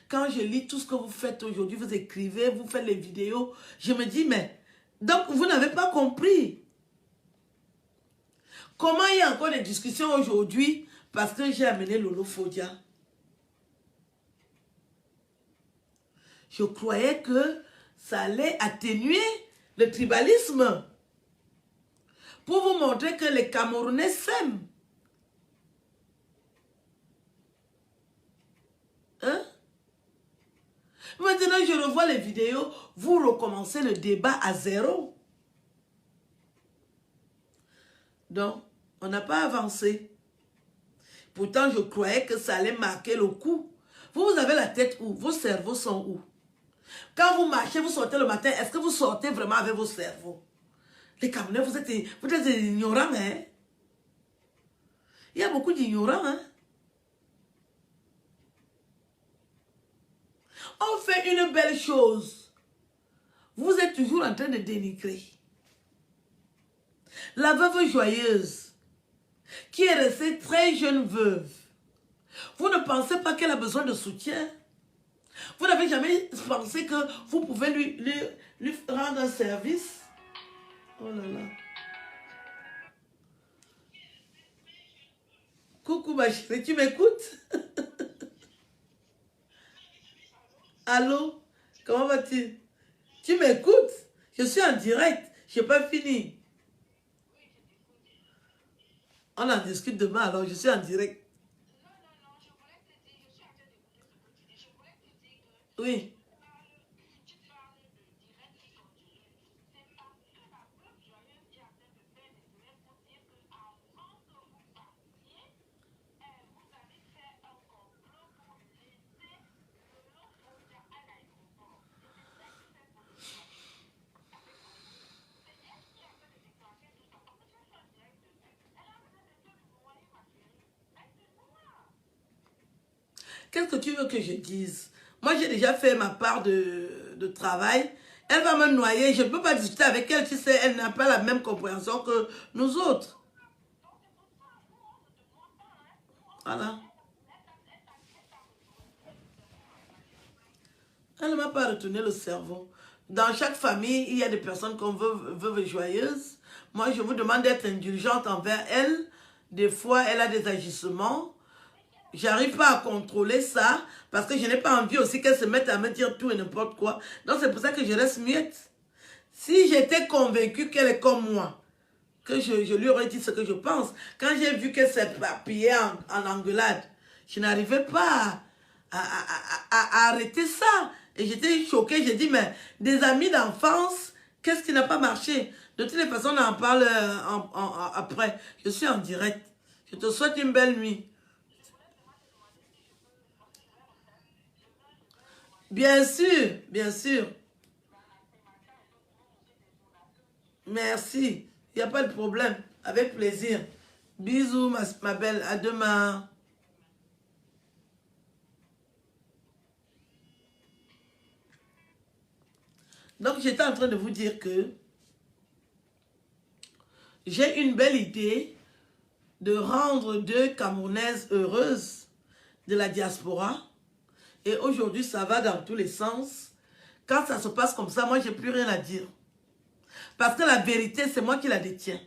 Quand je lis tout ce que vous faites aujourd'hui, vous écrivez, vous faites les vidéos, je me dis, mais, donc vous n'avez pas compris. Comment il y a encore des discussions aujourd'hui parce que j'ai amené Lolo Fodia? Je croyais que ça allait atténuer le tribalisme. Pour vous montrer que les Camerounais s'aiment. Hein? Maintenant, je revois les vidéos, vous recommencez le débat à zéro. Donc, on n'a pas avancé. Pourtant, je croyais que ça allait marquer le coup. Vous avez la tête où? Vos cerveaux sont où? Quand vous marchez, vous sortez le matin, est-ce que vous sortez vraiment avec vos cerveaux? Les Camerounais, vous êtes ignorants, hein? Il y a beaucoup d'ignorants, hein? On fait une belle chose. Vous êtes toujours en train de dénigrer. La veuve joyeuse, qui est restée très jeune veuve, vous ne pensez pas qu'elle a besoin de soutien? Vous n'avez jamais pensé que vous pouvez lui rendre un service? Oh là là. Coucou ma chérie, tu m'écoutes? Allô? Comment vas-tu? Tu m'écoutes? Je suis en direct. Je n'ai pas fini. On en discute demain, alors je suis en direct. Oui. Qu'est-ce que tu veux que je dise? Moi, j'ai déjà fait ma part de travail. Elle va me noyer. Je ne peux pas discuter avec elle. Tu sais, elle n'a pas la même compréhension que nous autres. Voilà. Elle ne m'a pas retourné le cerveau. Dans chaque famille, il y a des personnes qu'on veut joyeuses. Moi, je vous demande d'être indulgente envers elle. Des fois, elle a des agissements. J'arrive pas à contrôler ça parce que je n'ai pas envie aussi qu'elle se mette à me dire tout et n'importe quoi. Donc, c'est pour ça que je reste muette. Si j'étais convaincue qu'elle est comme moi, que je lui aurais dit ce que je pense, quand j'ai vu qu'elle s'est pliée en engueulade, je n'arrivais pas à arrêter ça. Et j'étais choquée. J'ai dit, mais des amis d'enfance, qu'est-ce qui n'a pas marché? De toutes les façons, on en parle après. Je suis en direct. Je te souhaite une belle nuit. Bien sûr, bien sûr. Merci. Il n'y a pas de problème. Avec plaisir. Bisous, ma belle. À demain. Donc, j'étais en train de vous dire que j'ai une belle idée de rendre 2 Camerounaises heureuses de la diaspora. Et aujourd'hui, ça va dans tous les sens. Quand ça se passe comme ça, moi, j'ai plus rien à dire. Parce que la vérité, c'est moi qui la détiens.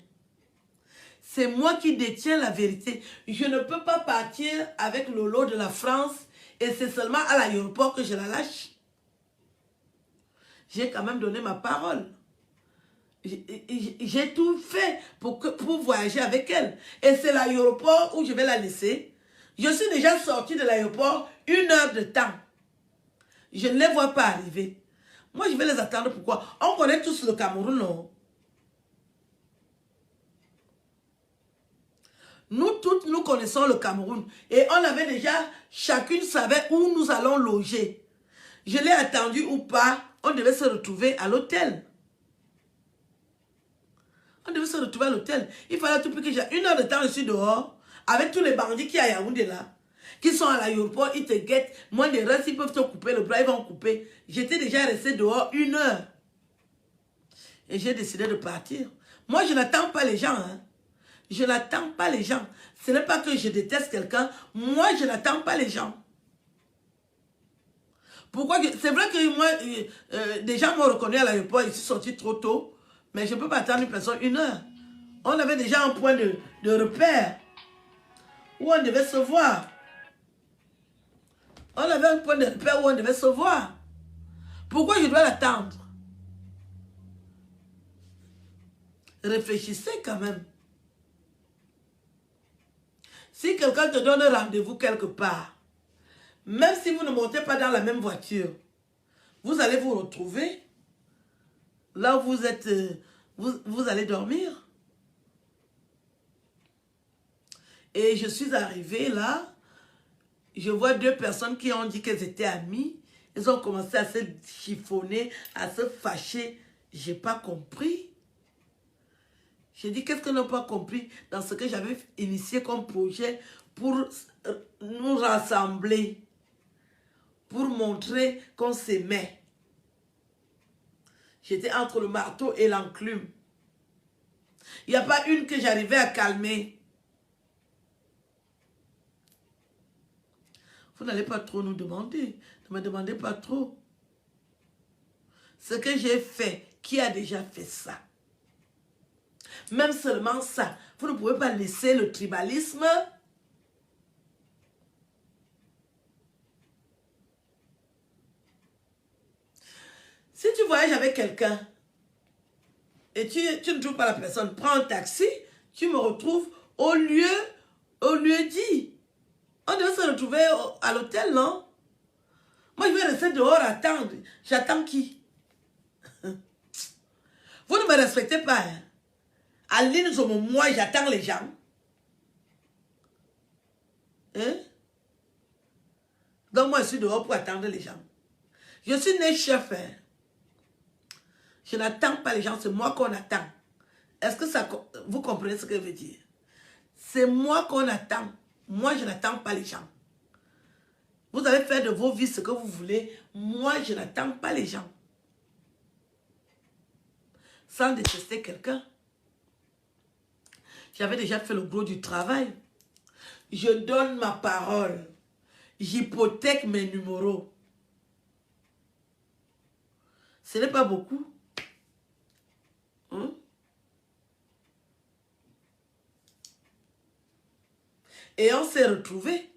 C'est moi qui détiens la vérité. Je ne peux pas partir avec Lolo de la France et c'est seulement à l'aéroport que je la lâche. J'ai quand même donné ma parole. J'ai tout fait pour voyager avec elle. Et c'est l'aéroport où je vais la laisser. Je suis déjà sortie de l'aéroport 1 heure de temps. Je ne les vois pas arriver. Moi, je vais les attendre. Pourquoi? On connaît tous le Cameroun, non? Nous toutes, nous connaissons le Cameroun. Et on avait déjà, chacune savait où nous allons loger. Je l'ai attendu ou pas, on devait se retrouver à l'hôtel. On devait se retrouver à l'hôtel. Il fallait tout plus que j'ai 1 heure de temps, je suis dehors, avec tous les bandits qui sont à Yaoundé là, qui sont à l'aéroport, ils te guettent. Moi, les restes, ils peuvent te couper le bras, ils vont couper. J'étais déjà resté dehors 1 heure. Et j'ai décidé de partir. Moi, je n'attends pas les gens. Hein. Je n'attends pas les gens. Ce n'est pas que je déteste quelqu'un. Moi, je n'attends pas les gens. Pourquoi? C'est vrai que moi, des gens m'ont reconnu à l'aéroport. Je suis sorti trop tôt. Mais je ne peux pas attendre une personne 1 heure. On avait déjà un point de repère où on devait se voir. On avait un point de repère où on devait se voir. Pourquoi je dois l'attendre? Réfléchissez quand même. Si quelqu'un te donne rendez-vous quelque part, même si vous ne montez pas dans la même voiture, vous allez vous retrouver là où vous êtes, vous allez dormir. Et je suis arrivée là, je vois 2 personnes qui ont dit qu'elles étaient amies. Elles ont commencé à se chiffonner, à se fâcher. Je n'ai pas compris. J'ai dit, qu'est-ce qu'elles n'ont pas compris dans ce que j'avais initié comme projet pour nous rassembler, pour montrer qu'on s'aimait. J'étais entre le marteau et l'enclume. Il n'y a pas une que j'arrivais à calmer. Vous n'allez pas trop nous demander. Ne me demandez pas trop. Ce que j'ai fait, qui a déjà fait ça? Même seulement ça. Vous ne pouvez pas laisser le tribalisme. Si tu voyages avec quelqu'un et tu ne trouves pas la personne, prends un taxi, tu me retrouves au lieu dit. On doit se retrouver à l'hôtel, non? Moi, je vais rester dehors attendre. J'attends qui? Vous ne me respectez pas. Hein? Aline, moi, j'attends les gens. Hein? Donc, moi, je suis dehors pour attendre les gens. Je suis né chef. Hein? Je n'attends pas les gens, c'est moi qu'on attend. Est-ce que ça, vous comprenez ce que je veux dire? C'est moi qu'on attend. Moi, je n'attends pas les gens. Vous allez faire de vos vies ce que vous voulez. Moi, je n'attends pas les gens. Sans détester quelqu'un. J'avais déjà fait le gros du travail. Je donne ma parole. J'hypothèque mes numéros. Ce n'est pas beaucoup. Hein? Et on s'est retrouvés.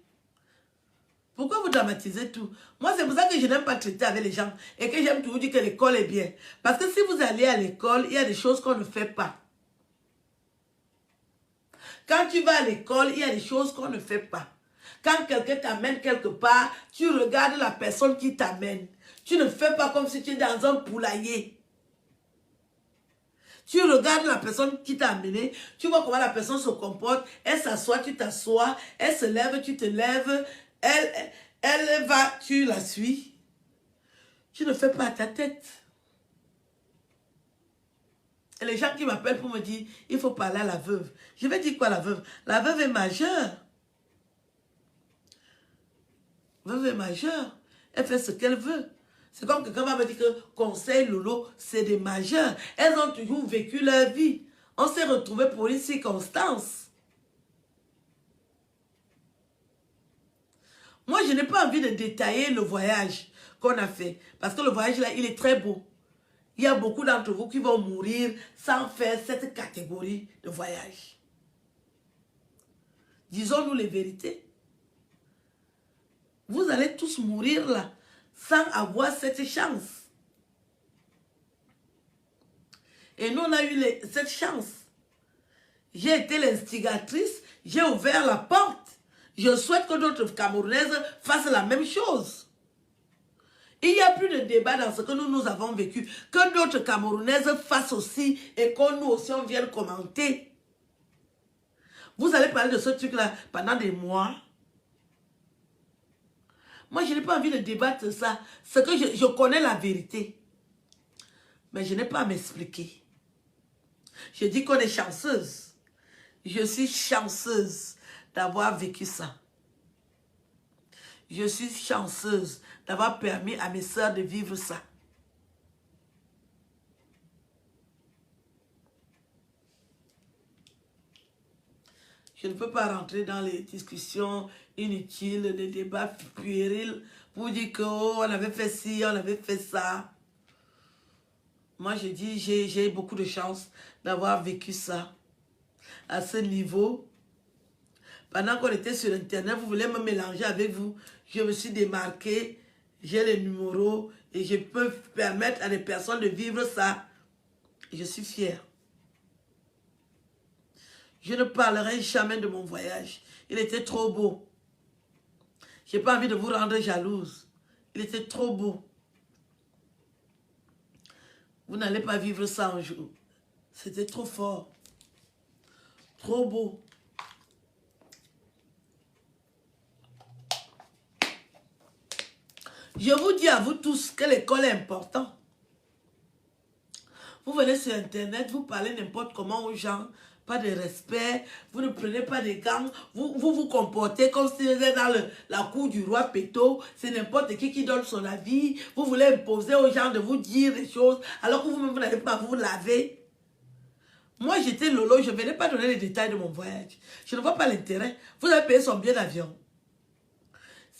Pourquoi vous dramatisez tout? Moi, c'est pour ça que je n'aime pas traiter avec les gens. Et que j'aime toujours dire que l'école est bien. Parce que si vous allez à l'école, il y a des choses qu'on ne fait pas. Quand tu vas à l'école, il y a des choses qu'on ne fait pas. Quand quelqu'un t'amène quelque part, tu regardes la personne qui t'amène. Tu ne fais pas comme si tu es dans un poulailler. Tu regardes la personne qui t'a amené, tu vois comment la personne se comporte, elle s'assoit, tu t'assois, elle se lève, tu te lèves, elle va, tu la suis. Tu ne fais pas à ta tête. Et les gens qui m'appellent pour me dire, il faut parler à la veuve. Je vais dire quoi la veuve? La veuve est majeure. La veuve est majeure. Elle fait ce qu'elle veut. C'est comme quelqu'un va me dire que Conseil Lolo, c'est des majeurs. Elles ont toujours vécu leur vie. On s'est retrouvés pour une circonstance. Moi, je n'ai pas envie de détailler le voyage qu'on a fait. Parce que le voyage là, il est très beau. Il y a beaucoup d'entre vous qui vont mourir sans faire cette catégorie de voyage. Disons-nous les vérités. Vous allez tous mourir là, sans avoir cette chance. Et nous, on a eu cette chance. J'ai été l'instigatrice, j'ai ouvert la porte. Je souhaite que d'autres Camerounaises fassent la même chose. Il n'y a plus de débat dans ce que nous avons vécu. Que d'autres Camerounaises fassent aussi et que nous aussi on vienne commenter. Vous allez parler de ce truc-là pendant des mois. Moi, je n'ai pas envie de débattre ça. C'est que je connais la vérité. Mais je n'ai pas à m'expliquer. Je dis qu'on est chanceuse. Je suis chanceuse d'avoir vécu ça. Je suis chanceuse d'avoir permis à mes sœurs de vivre ça. Je ne peux pas rentrer dans les discussions inutiles, les débats puérils pour dire que oh, on avait fait ci, on avait fait ça. Moi, je dis, j'ai beaucoup de chance d'avoir vécu ça à ce niveau. Pendant qu'on était sur Internet, vous voulez me mélanger avec vous. Je me suis démarqué, j'ai les numéros et je peux permettre à des personnes de vivre ça. Et je suis fière. Je ne parlerai jamais de mon voyage. Il était trop beau. Je n'ai pas envie de vous rendre jalouse. Il était trop beau. Vous n'allez pas vivre ça un jour. C'était trop fort. Trop beau. Je vous dis à vous tous que l'école est importante. Vous venez sur Internet, vous parlez n'importe comment aux gens, pas de respect, vous ne prenez pas des gants, vous comportez comme si vous étiez dans la cour du roi Péto, c'est n'importe qui donne son avis, vous voulez imposer aux gens de vous dire des choses, alors que vous-même vous n'allez pas vous laver. Moi j'étais Lolo, je ne venais pas donner les détails de mon voyage. Je ne vois pas l'intérêt. Vous avez payé son billet d'avion.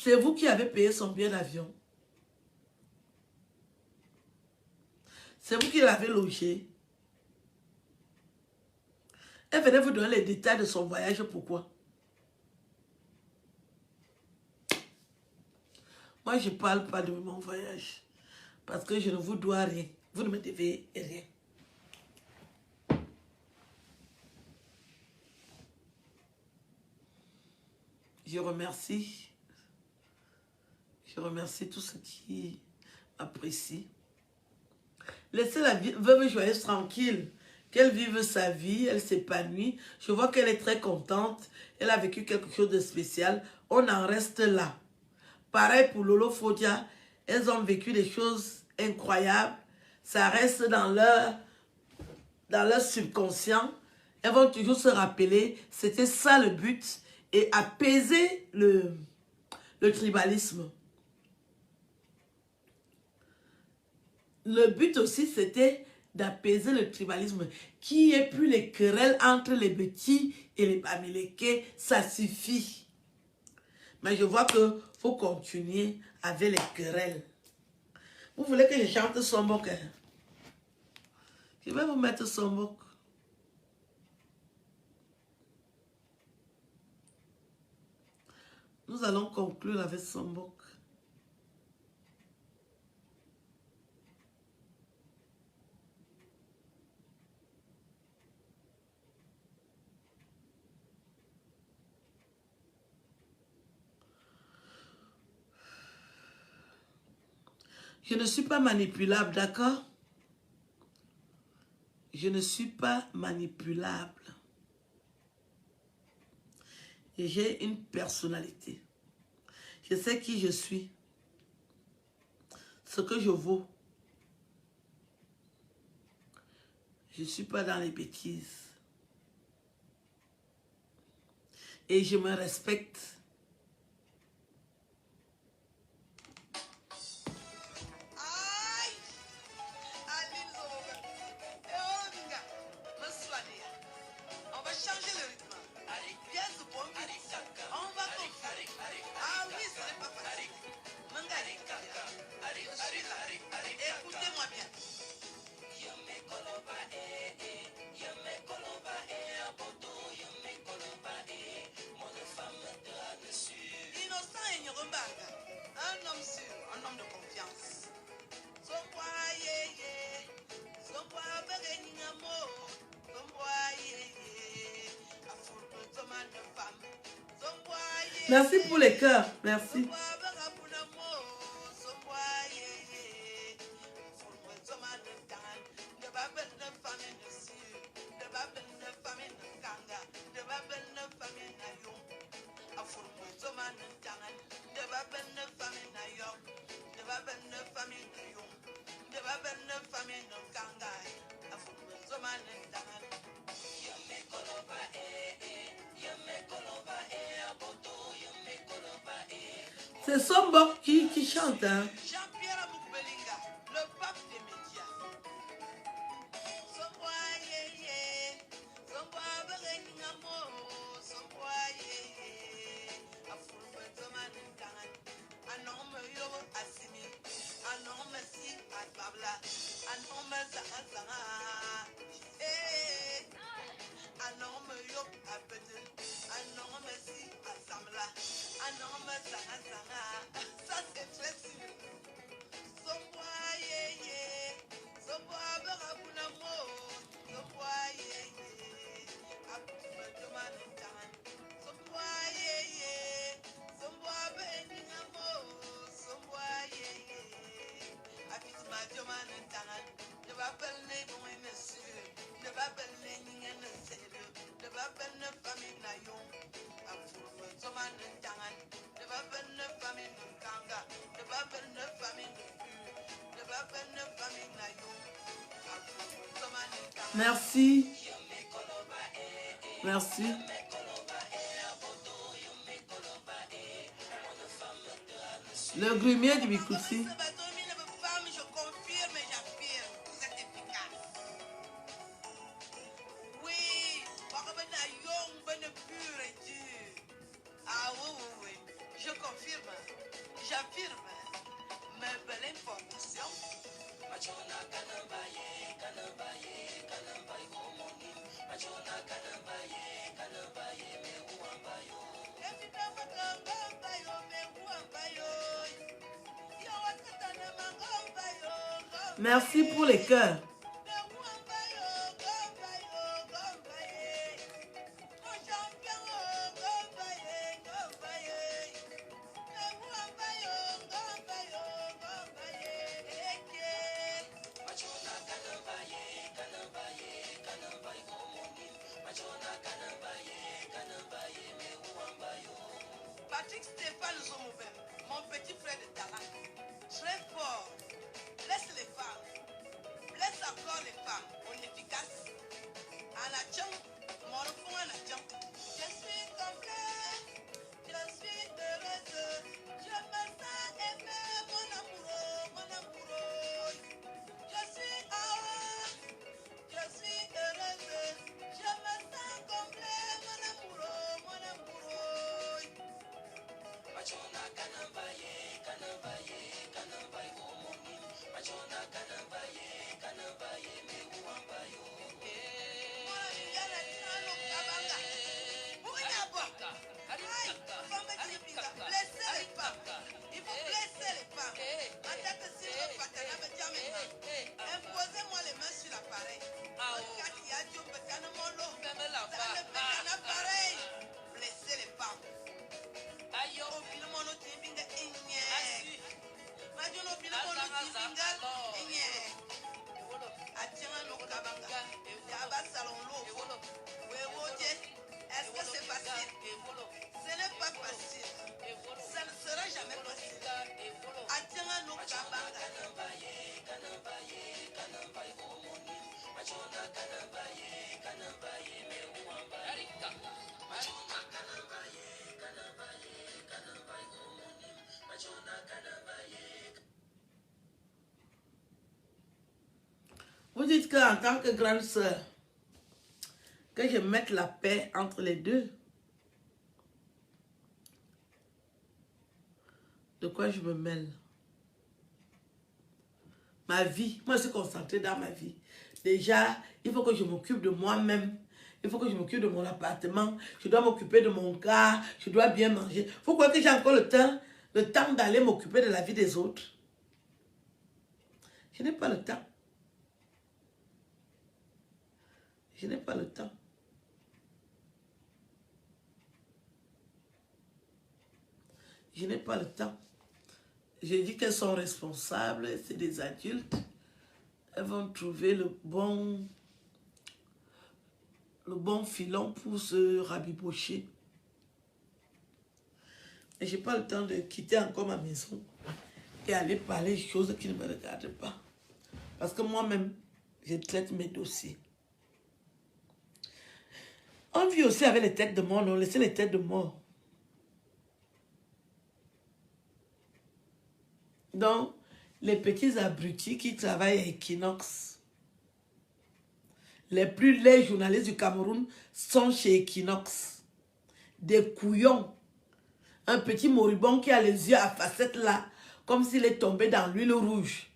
C'est vous qui avez payé son billet d'avion. C'est vous qui l'avez logé. Elle venait vous donner les détails de son voyage. Pourquoi? Moi, je ne parle pas de mon voyage. Parce que je ne vous dois rien. Vous ne me devez rien. Je remercie. Je remercie tous ceux qui apprécient. Laissez la veuve joyeuse tranquille. Qu'elle vive sa vie, elle s'épanouit. Je vois qu'elle est très contente. Elle a vécu quelque chose de spécial. On en reste là. Pareil pour Lolo Fodia. Elles ont vécu des choses incroyables. Ça reste dans leur subconscient. Elles vont toujours se rappeler. C'était ça le but. Et apaiser le tribalisme. Le but aussi, c'était d'apaiser le tribalisme. Qui ait plus les querelles entre les petits et les Bamileke, ça suffit. Mais je vois que faut continuer avec les querelles. Vous voulez que je chante Sombok? Hein? Je vais vous mettre Sombok. Nous allons conclure avec Sombok. Je ne suis pas manipulable, d'accord? Je ne suis pas manipulable. Et j'ai une personnalité. Je sais qui je suis. Ce que je vaux. Je ne suis pas dans les bêtises. Et je me respecte. Un homme de confiance. Merci pour les cœurs. Merci. C'est Sombok qui chante. Hein? Jean-Pierre Aboukbelinga, le pape des médias. sabla. Anome zanga zanga. Eh. Anome yok apete. Anome si asamla. Anome zanga zanga. Ça c'est très sûr. Somboa ye ye. Somboa barabuna mo. Somboa ye ye. Apuma tomane tan. Somboa ye ye. Somboa beninga mo. Somboa ye ye. Apuma tomane tan. Ne va pas le bon monsieur. Ne va pas le ninga ne sérieux. Ne va pas le famille na yon. Apuma tomane tan. Ne va pas le famille no kanga. Ne va pas le famille no pu. Ne va pas le famille na yon. Apuma tomane tan. Merci. Merci. Le grumier du Bikoussi. Ce bateau, il ne veut pas, mais je confirme et j'affirme. Vous êtes efficace. Oui, Barabana Young, bonne pure et dure. Ah oui, oui, oui. Je confirme. J'affirme. Mais belle information. Merci pour les cœurs. Patrick Stéphane Zomobem, mon petit frère de talent, très fort, blesse les femmes, blesse encore les femmes, on est efficace. Anachon, mon enfant Anachon, je suis complet, je suis heureuse, je me sens aimé, mon amoureux, je suis heureuse, je suis heureuse, je me sens complet, mon amoureux. Imposez-moi les mains sur l'appareil. Blessez les femmes. Est-ce que c'est facile? Ce n'est pas facile. Ça ne sera jamais facile. Vous dites qu'en tant que grande sœur, que je mette la paix entre les deux. De quoi je me mêle? Ma vie, moi je suis concentrée dans ma vie. Déjà, il faut que je m'occupe de moi-même. Il faut que je m'occupe de mon appartement. Je dois m'occuper de mon gars. Je dois bien manger. Il faut que j'ai encore le temps d'aller m'occuper de la vie des autres. Je n'ai pas le temps. Je n'ai pas le temps. Je n'ai pas le temps. J'ai dit qu'elles sont responsables, c'est des adultes. Elles vont trouver le bon filon pour se rabibocher. Et je n'ai pas le temps de quitter encore ma maison et aller parler des choses qui ne me regardent pas. Parce que moi-même, je traite mes dossiers. On vit aussi avec les têtes de mort, non? Laissez les têtes de mort. Donc, les petits abrutis qui travaillent à Equinox, les plus laids journalistes du Cameroun sont chez Equinox. Des couillons. Un petit moribond qui a les yeux à facettes là, comme s'il est tombé dans l'huile rouge.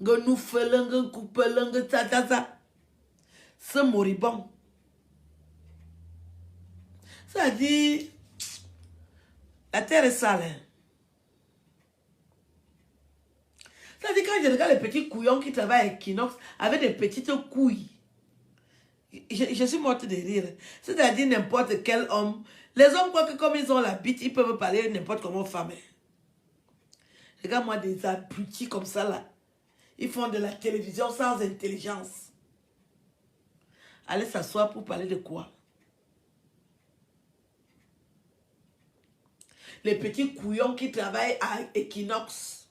nous faisons, coupons, ça. Ce moribond. Ça dit, la terre est sale. Hein. Ça dit, quand je regarde les petits couillons qui travaillent à Equinox avec des petites couilles, je suis morte de rire. C'est-à-dire n'importe quel homme. Les hommes croient que comme ils ont la bite, ils peuvent parler n'importe comment aux femmes. Regarde-moi des abrutis comme ça là. Ils font de la télévision sans intelligence. Allez s'asseoir pour parler de quoi? Les petits couillons qui travaillent à Equinox.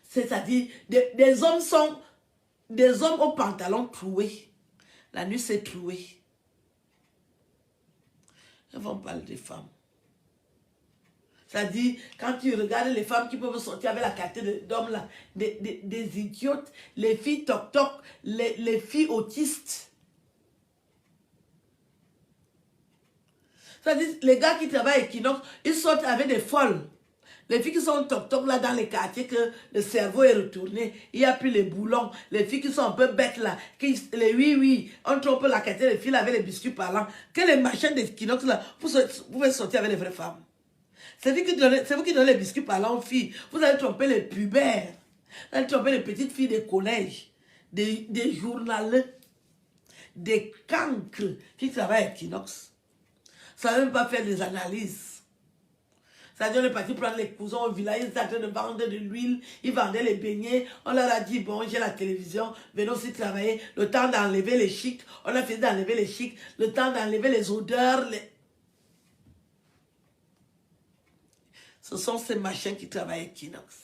C'est-à-dire, des hommes sont... Des hommes aux pantalons troués. La nuit, c'est troué. Ils vont parler des femmes. C'est-à-dire, quand tu regardes les femmes qui peuvent sortir avec la qualité d'hommes là, des idiotes, les filles toc-toc, les filles autistes. C'est-à-dire, les gars qui travaillent à Equinox, ils sortent avec des folles. Les filles qui sont toc-toc là dans les quartiers, que le cerveau est retourné, il n'y a plus les boulons. Les filles qui sont un peu bêtes là, les oui, on trompe la qualité, les filles avec les biscuits parlants. Que les machins d'Equinox là, vous pouvez sortir avec les vraies femmes. C'est vous qui donnez les biscuits parlants aux filles. Vous allez tromper les pubères. Vous allez tromper les petites filles des collèges, des journalistes, des cancres qui travaillent à Equinox. Ça ne veut même pas faire des analyses. C'est-à-dire, on est parti prendre les cousins au village, ils étaient en train de vendre de l'huile, ils vendaient les beignets. On leur a dit, bon, j'ai la télévision, venez aussi travailler. Le temps d'enlever les chics, on a fait d'enlever les chics. Le temps d'enlever les odeurs. Ce sont ces machins qui travaillent à Equinox.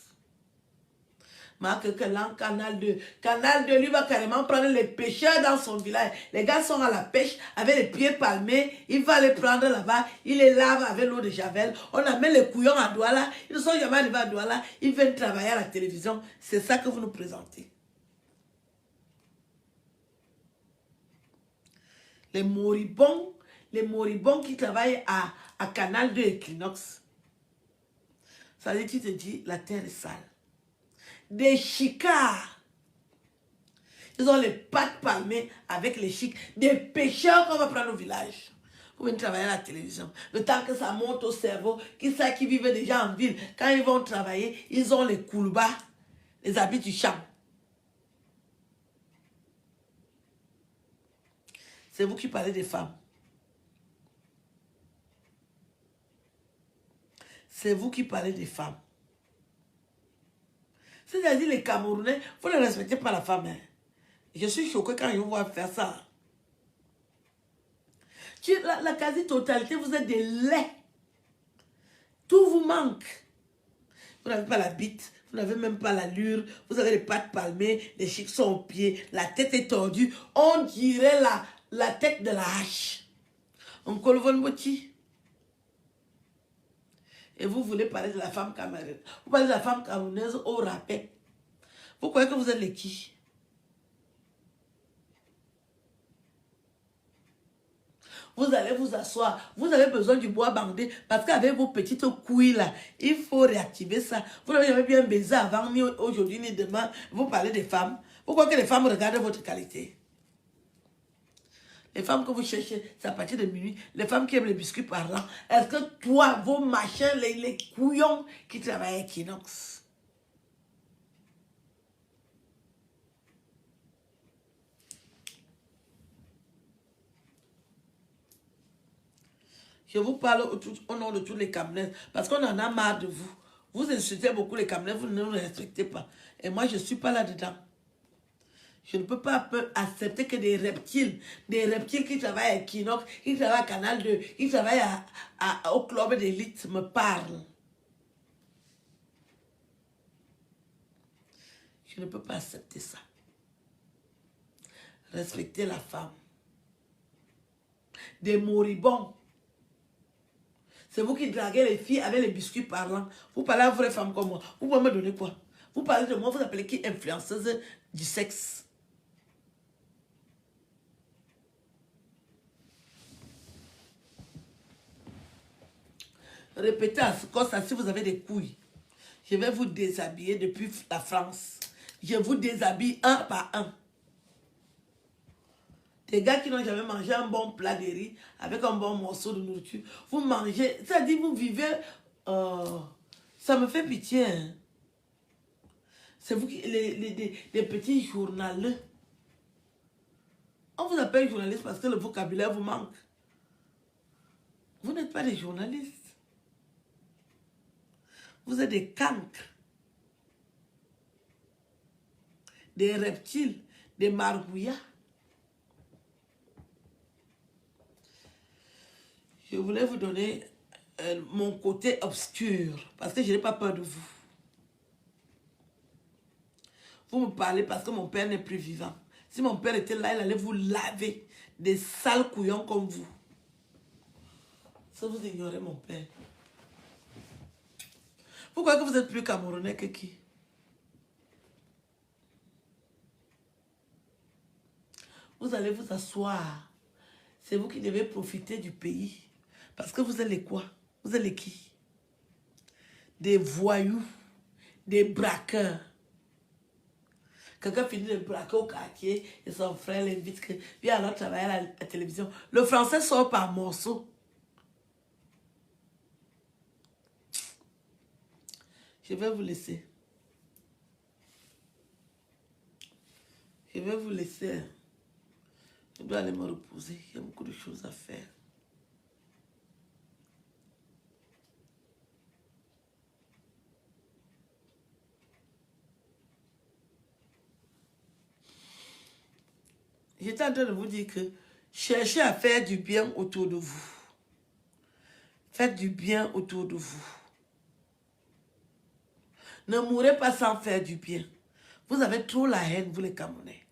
Marque que là, Canal 2 lui va carrément prendre les pêcheurs dans son village. Les gars sont à la pêche avec les pieds palmés. Il va les prendre là-bas. Il les lave avec l'eau de Javel. On amène les couillons à Douala. Ils ne sont jamais arrivés à Douala. Ils viennent travailler à la télévision. C'est ça que vous nous présentez. Les moribonds qui travaillent à Canal 2 Equinox. Ça veut dire, tu te dis, la terre est sale. Des chicards. Ils ont les pattes palmées avec les chics. Des pêcheurs qu'on va prendre au village. Vous venez travailler à la télévision. Le temps que ça monte au cerveau, qui vivent déjà en ville, quand ils vont travailler, ils ont les coulbas, les habits du champ. C'est vous qui parlez des femmes. C'est vous qui parlez des femmes. C'est-à-dire les Camerounais, vous ne respectez pas la femme. Hein. Je suis choquée quand je vous vois faire ça. La quasi-totalité, vous êtes des laits. Tout vous manque. Vous n'avez pas la bite, vous n'avez même pas l'allure, vous avez les pattes palmées, les chics sont aux pieds, la tête est tordue. On dirait la tête de la hache. On colle votre boutique. Et vous voulez parler de la femme camerounaise. Vous parlez de la femme camerounaise au rappel. Vous croyez que vous êtes les qui? Vous allez vous asseoir. Vous avez besoin du bois bandé. Parce qu'avec vos petites couilles là, il faut réactiver ça. Vous n'avez jamais bien baisé avant, ni aujourd'hui, ni demain. Vous parlez des femmes. Pourquoi que les femmes regardent votre qualité? Les femmes que vous cherchez, c'est à partir de minuit. Les femmes qui aiment les biscuits parlants. Est-ce que toi, vos machins, les couillons qui travaillent à Equinox? Je vous parle au nom de tous les Camerounais. Parce qu'on en a marre de vous. Vous insultez beaucoup les Camerounais, vous ne nous respectez pas. Et moi, je ne suis pas là-dedans. Je ne peux pas accepter que des reptiles qui travaillent à Equinox, qui travaillent à Canal 2, qui travaillent au club d'élite me parlent. Je ne peux pas accepter ça. Respectez la femme. Des moribonds. C'est vous qui draguez les filles avec les biscuits parlants. Vous parlez à une vraie femme comme moi. Vous pouvez me donner quoi? Vous parlez de moi, vous appelez qui influenceuse du sexe? Répétez à ce ça si vous avez des couilles. Je vais vous déshabiller depuis la France. Je vous déshabille un par un. Des gars qui n'ont jamais mangé un bon plat de riz avec un bon morceau de nourriture. Vous mangez, c'est-à-dire vous vivez... ça me fait pitié. Hein. C'est vous qui... Les petits journaleux. On vous appelle journaliste parce que le vocabulaire vous manque. Vous n'êtes pas des journalistes. Vous êtes des cancres. Des reptiles. Des margouillas. Je voulais vous donner mon côté obscur. Parce que je n'ai pas peur de vous. Vous me parlez parce que mon père n'est plus vivant. Si mon père était là, il allait vous laver. Des sales couillons comme vous. Ça vous ignorez mon père. Pourquoi que vous êtes plus Camerounais que qui? Vous allez vous asseoir. C'est vous qui devez profiter du pays. Parce que vous êtes les quoi? Vous êtes les qui? Des voyous. Des braqueurs. Quelqu'un finit de braquer au quartier et son frère l'invite que viens alors travailler à la télévision. Le français sort par morceaux. Je vais vous laisser. Je vais vous laisser. Je dois aller me reposer. Il y a beaucoup de choses à faire. J'étais en train de vous dire que cherchez à faire du bien autour de vous. Faites du bien autour de vous. Ne mourrez pas sans faire du bien. Vous avez trop la haine, vous les Camerounais.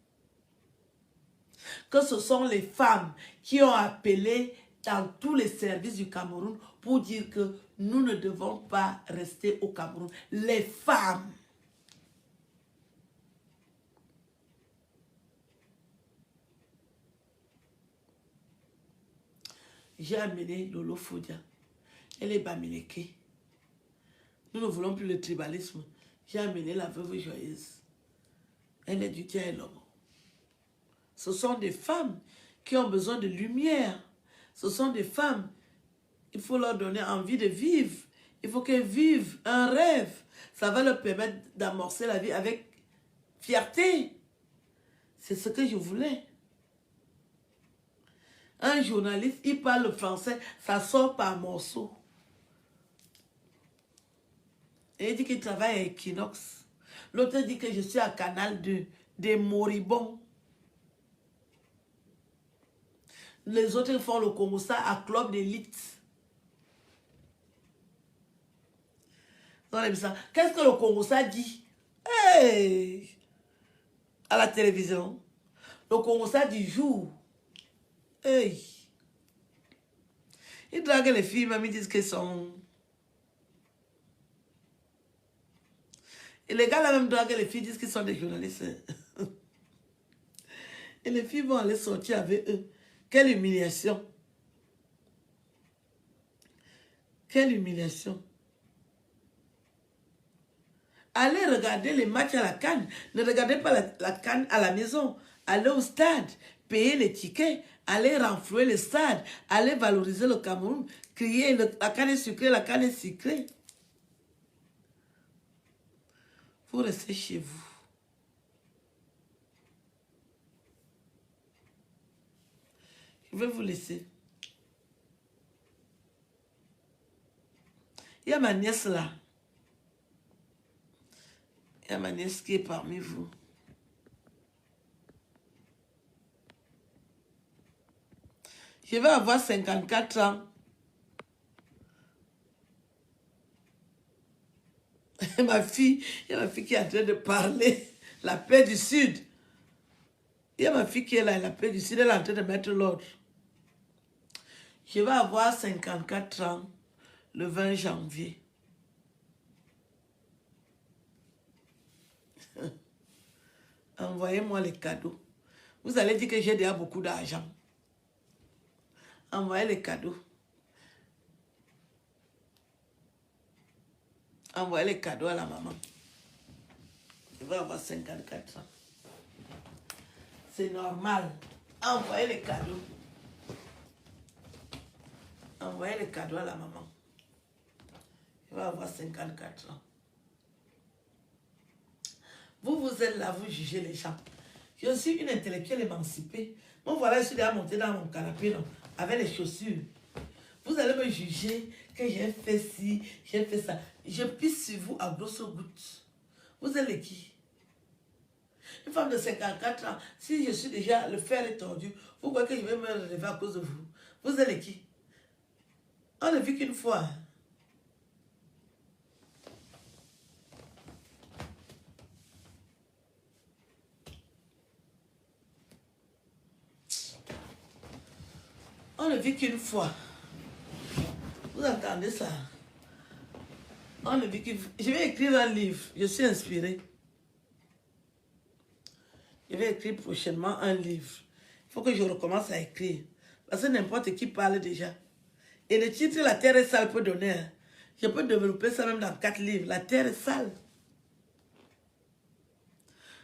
Que ce sont les femmes qui ont appelé dans tous les services du Cameroun pour dire que nous ne devons pas rester au Cameroun. Les femmes. J'ai amené Lolo Fodia. Elle est Bamileke. Nous ne voulons plus le tribalisme. J'ai amené la veuve joyeuse. Elle est du dialogue. Ce sont des femmes qui ont besoin de lumière. Ce sont des femmes, il faut leur donner envie de vivre. Il faut qu'elles vivent un rêve. Ça va leur permettre d'amorcer la vie avec fierté. C'est ce que je voulais. Un journaliste, il parle le français, ça sort par morceaux. Et il dit qu'il travaille à Equinox. L'autre dit que je suis à Canal 2, des moribonds. Les autres font le Congo ça à Club d'élite. Qu'est-ce que le Congo ça dit? Hey! À la télévision. Le Congo ça du jour. Hey! Ils draguent les filles, même ils disent qu'elles sont... Et les gars là même draguent les filles, disent qu'ils sont des journalistes. Et les filles vont aller sortir avec eux. Quelle humiliation. Quelle humiliation. Allez regarder les matchs à la CAN. Ne regardez pas la CAN à la maison. Allez au stade. Payez les tickets. Allez renflouer le stade. Allez valoriser le Cameroun. Crier la canne est sucrée, la canne est sucrée. Vous restez chez vous. Je vais vous laisser. Il y a ma nièce là. Il y a ma nièce qui est parmi vous. Je vais avoir 54 ans. Il y a ma fille qui est en train de parler. La paix du Sud. Il y a ma fille qui est là, la paix du Sud, elle est en train de mettre l'ordre. Je vais avoir 54 ans le 20 janvier. Envoyez-moi les cadeaux. Vous allez dire que j'ai déjà beaucoup d'argent. Envoyez les cadeaux. Envoyez les cadeaux à la maman. Il va avoir 54 ans. C'est normal. Envoyez les cadeaux. Envoyez les cadeaux à la maman. Il va avoir 54 ans. Vous êtes là, vous jugez les gens. Je suis une intellectuelle émancipée. Bon, voilà, je suis déjà montée dans mon canapé, non, avec les chaussures. Vous allez me juger que j'ai fait ci, j'ai fait ça. Je pisse sur vous à grosses gouttes. Vous êtes les qui? Une femme de 54 ans, si je suis déjà, le fer est tordu, vous croyez que je vais me relever à cause de vous? Vous êtes les qui? On ne vit qu'une fois. On ne vit qu'une fois. Vous entendez ça? On ne vit qu'une fois. Je vais écrire un livre. Je suis inspirée. Je vais écrire prochainement un livre. Il faut que je recommence à écrire. Parce que n'importe qui parle déjà. Et le titre, La terre est sale, peut donner. Hein. Je peux développer ça même dans 4 livres. La terre est sale.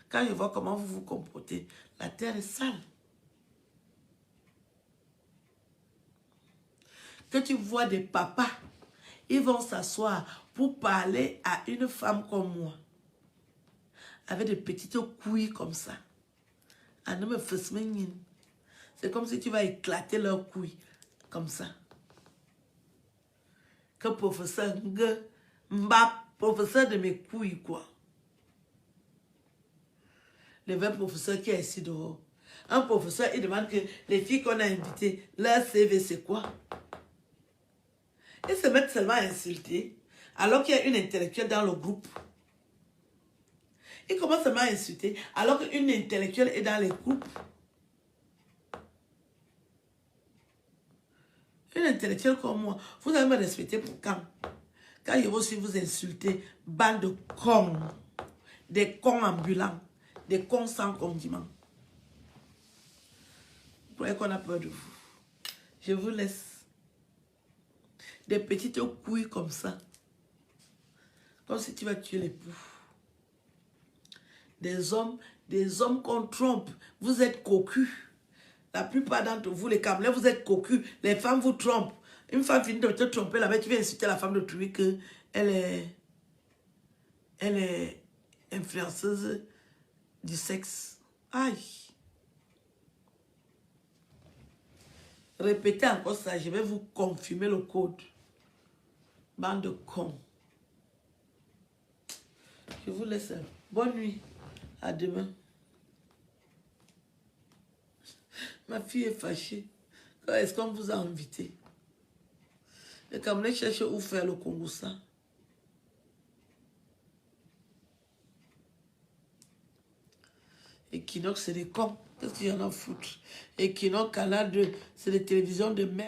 Quand je vois comment vous vous comportez, la terre est sale. Que tu vois des papas, ils vont s'asseoir pour parler à une femme comme moi. Avec des petites couilles comme ça. C'est comme si tu vas éclater leurs couilles. Comme ça. Que professeur professeur de mes couilles, quoi. Le vrai professeur qui est ici dehors. Un professeur, il demande que les filles qu'on a invitées, leur CV, c'est quoi? Ils se mettent seulement à insulter, alors qu'il y a une intellectuelle dans le groupe. Ils commencent seulement à insulter, alors qu'une intellectuelle est dans les groupes. Une intellectuelle comme moi, vous allez me respecter pour quand? Quand je vais aussi vous insulter, bande de cons, des cons ambulants, des cons sans condiments. Vous croyez qu'on a peur de vous? Je vous laisse. Des petites couilles comme ça. Comme si tu vas tuer l'époux. Des hommes qu'on trompe. Vous êtes cocus. La plupart d'entre vous, les Camerounais, vous êtes cocus. Les femmes vous trompent. Une femme finit de te tromper là-bas, tu viens insulter la femme d'autrui que elle est influenceuse du sexe. Aïe. Répétez encore ça, je vais vous confirmer le code. Bande de cons. Je vous laisse. Bonne nuit. À demain. Ma fille est fâchée. Est-ce qu'on vous a invité? Les Camerounais cherchent où faire le Congo ça. Equinox, c'est des cons. Qu'est-ce qu'il y en a à foutre? Equinox, Canal 2, c'est des télévisions de merde.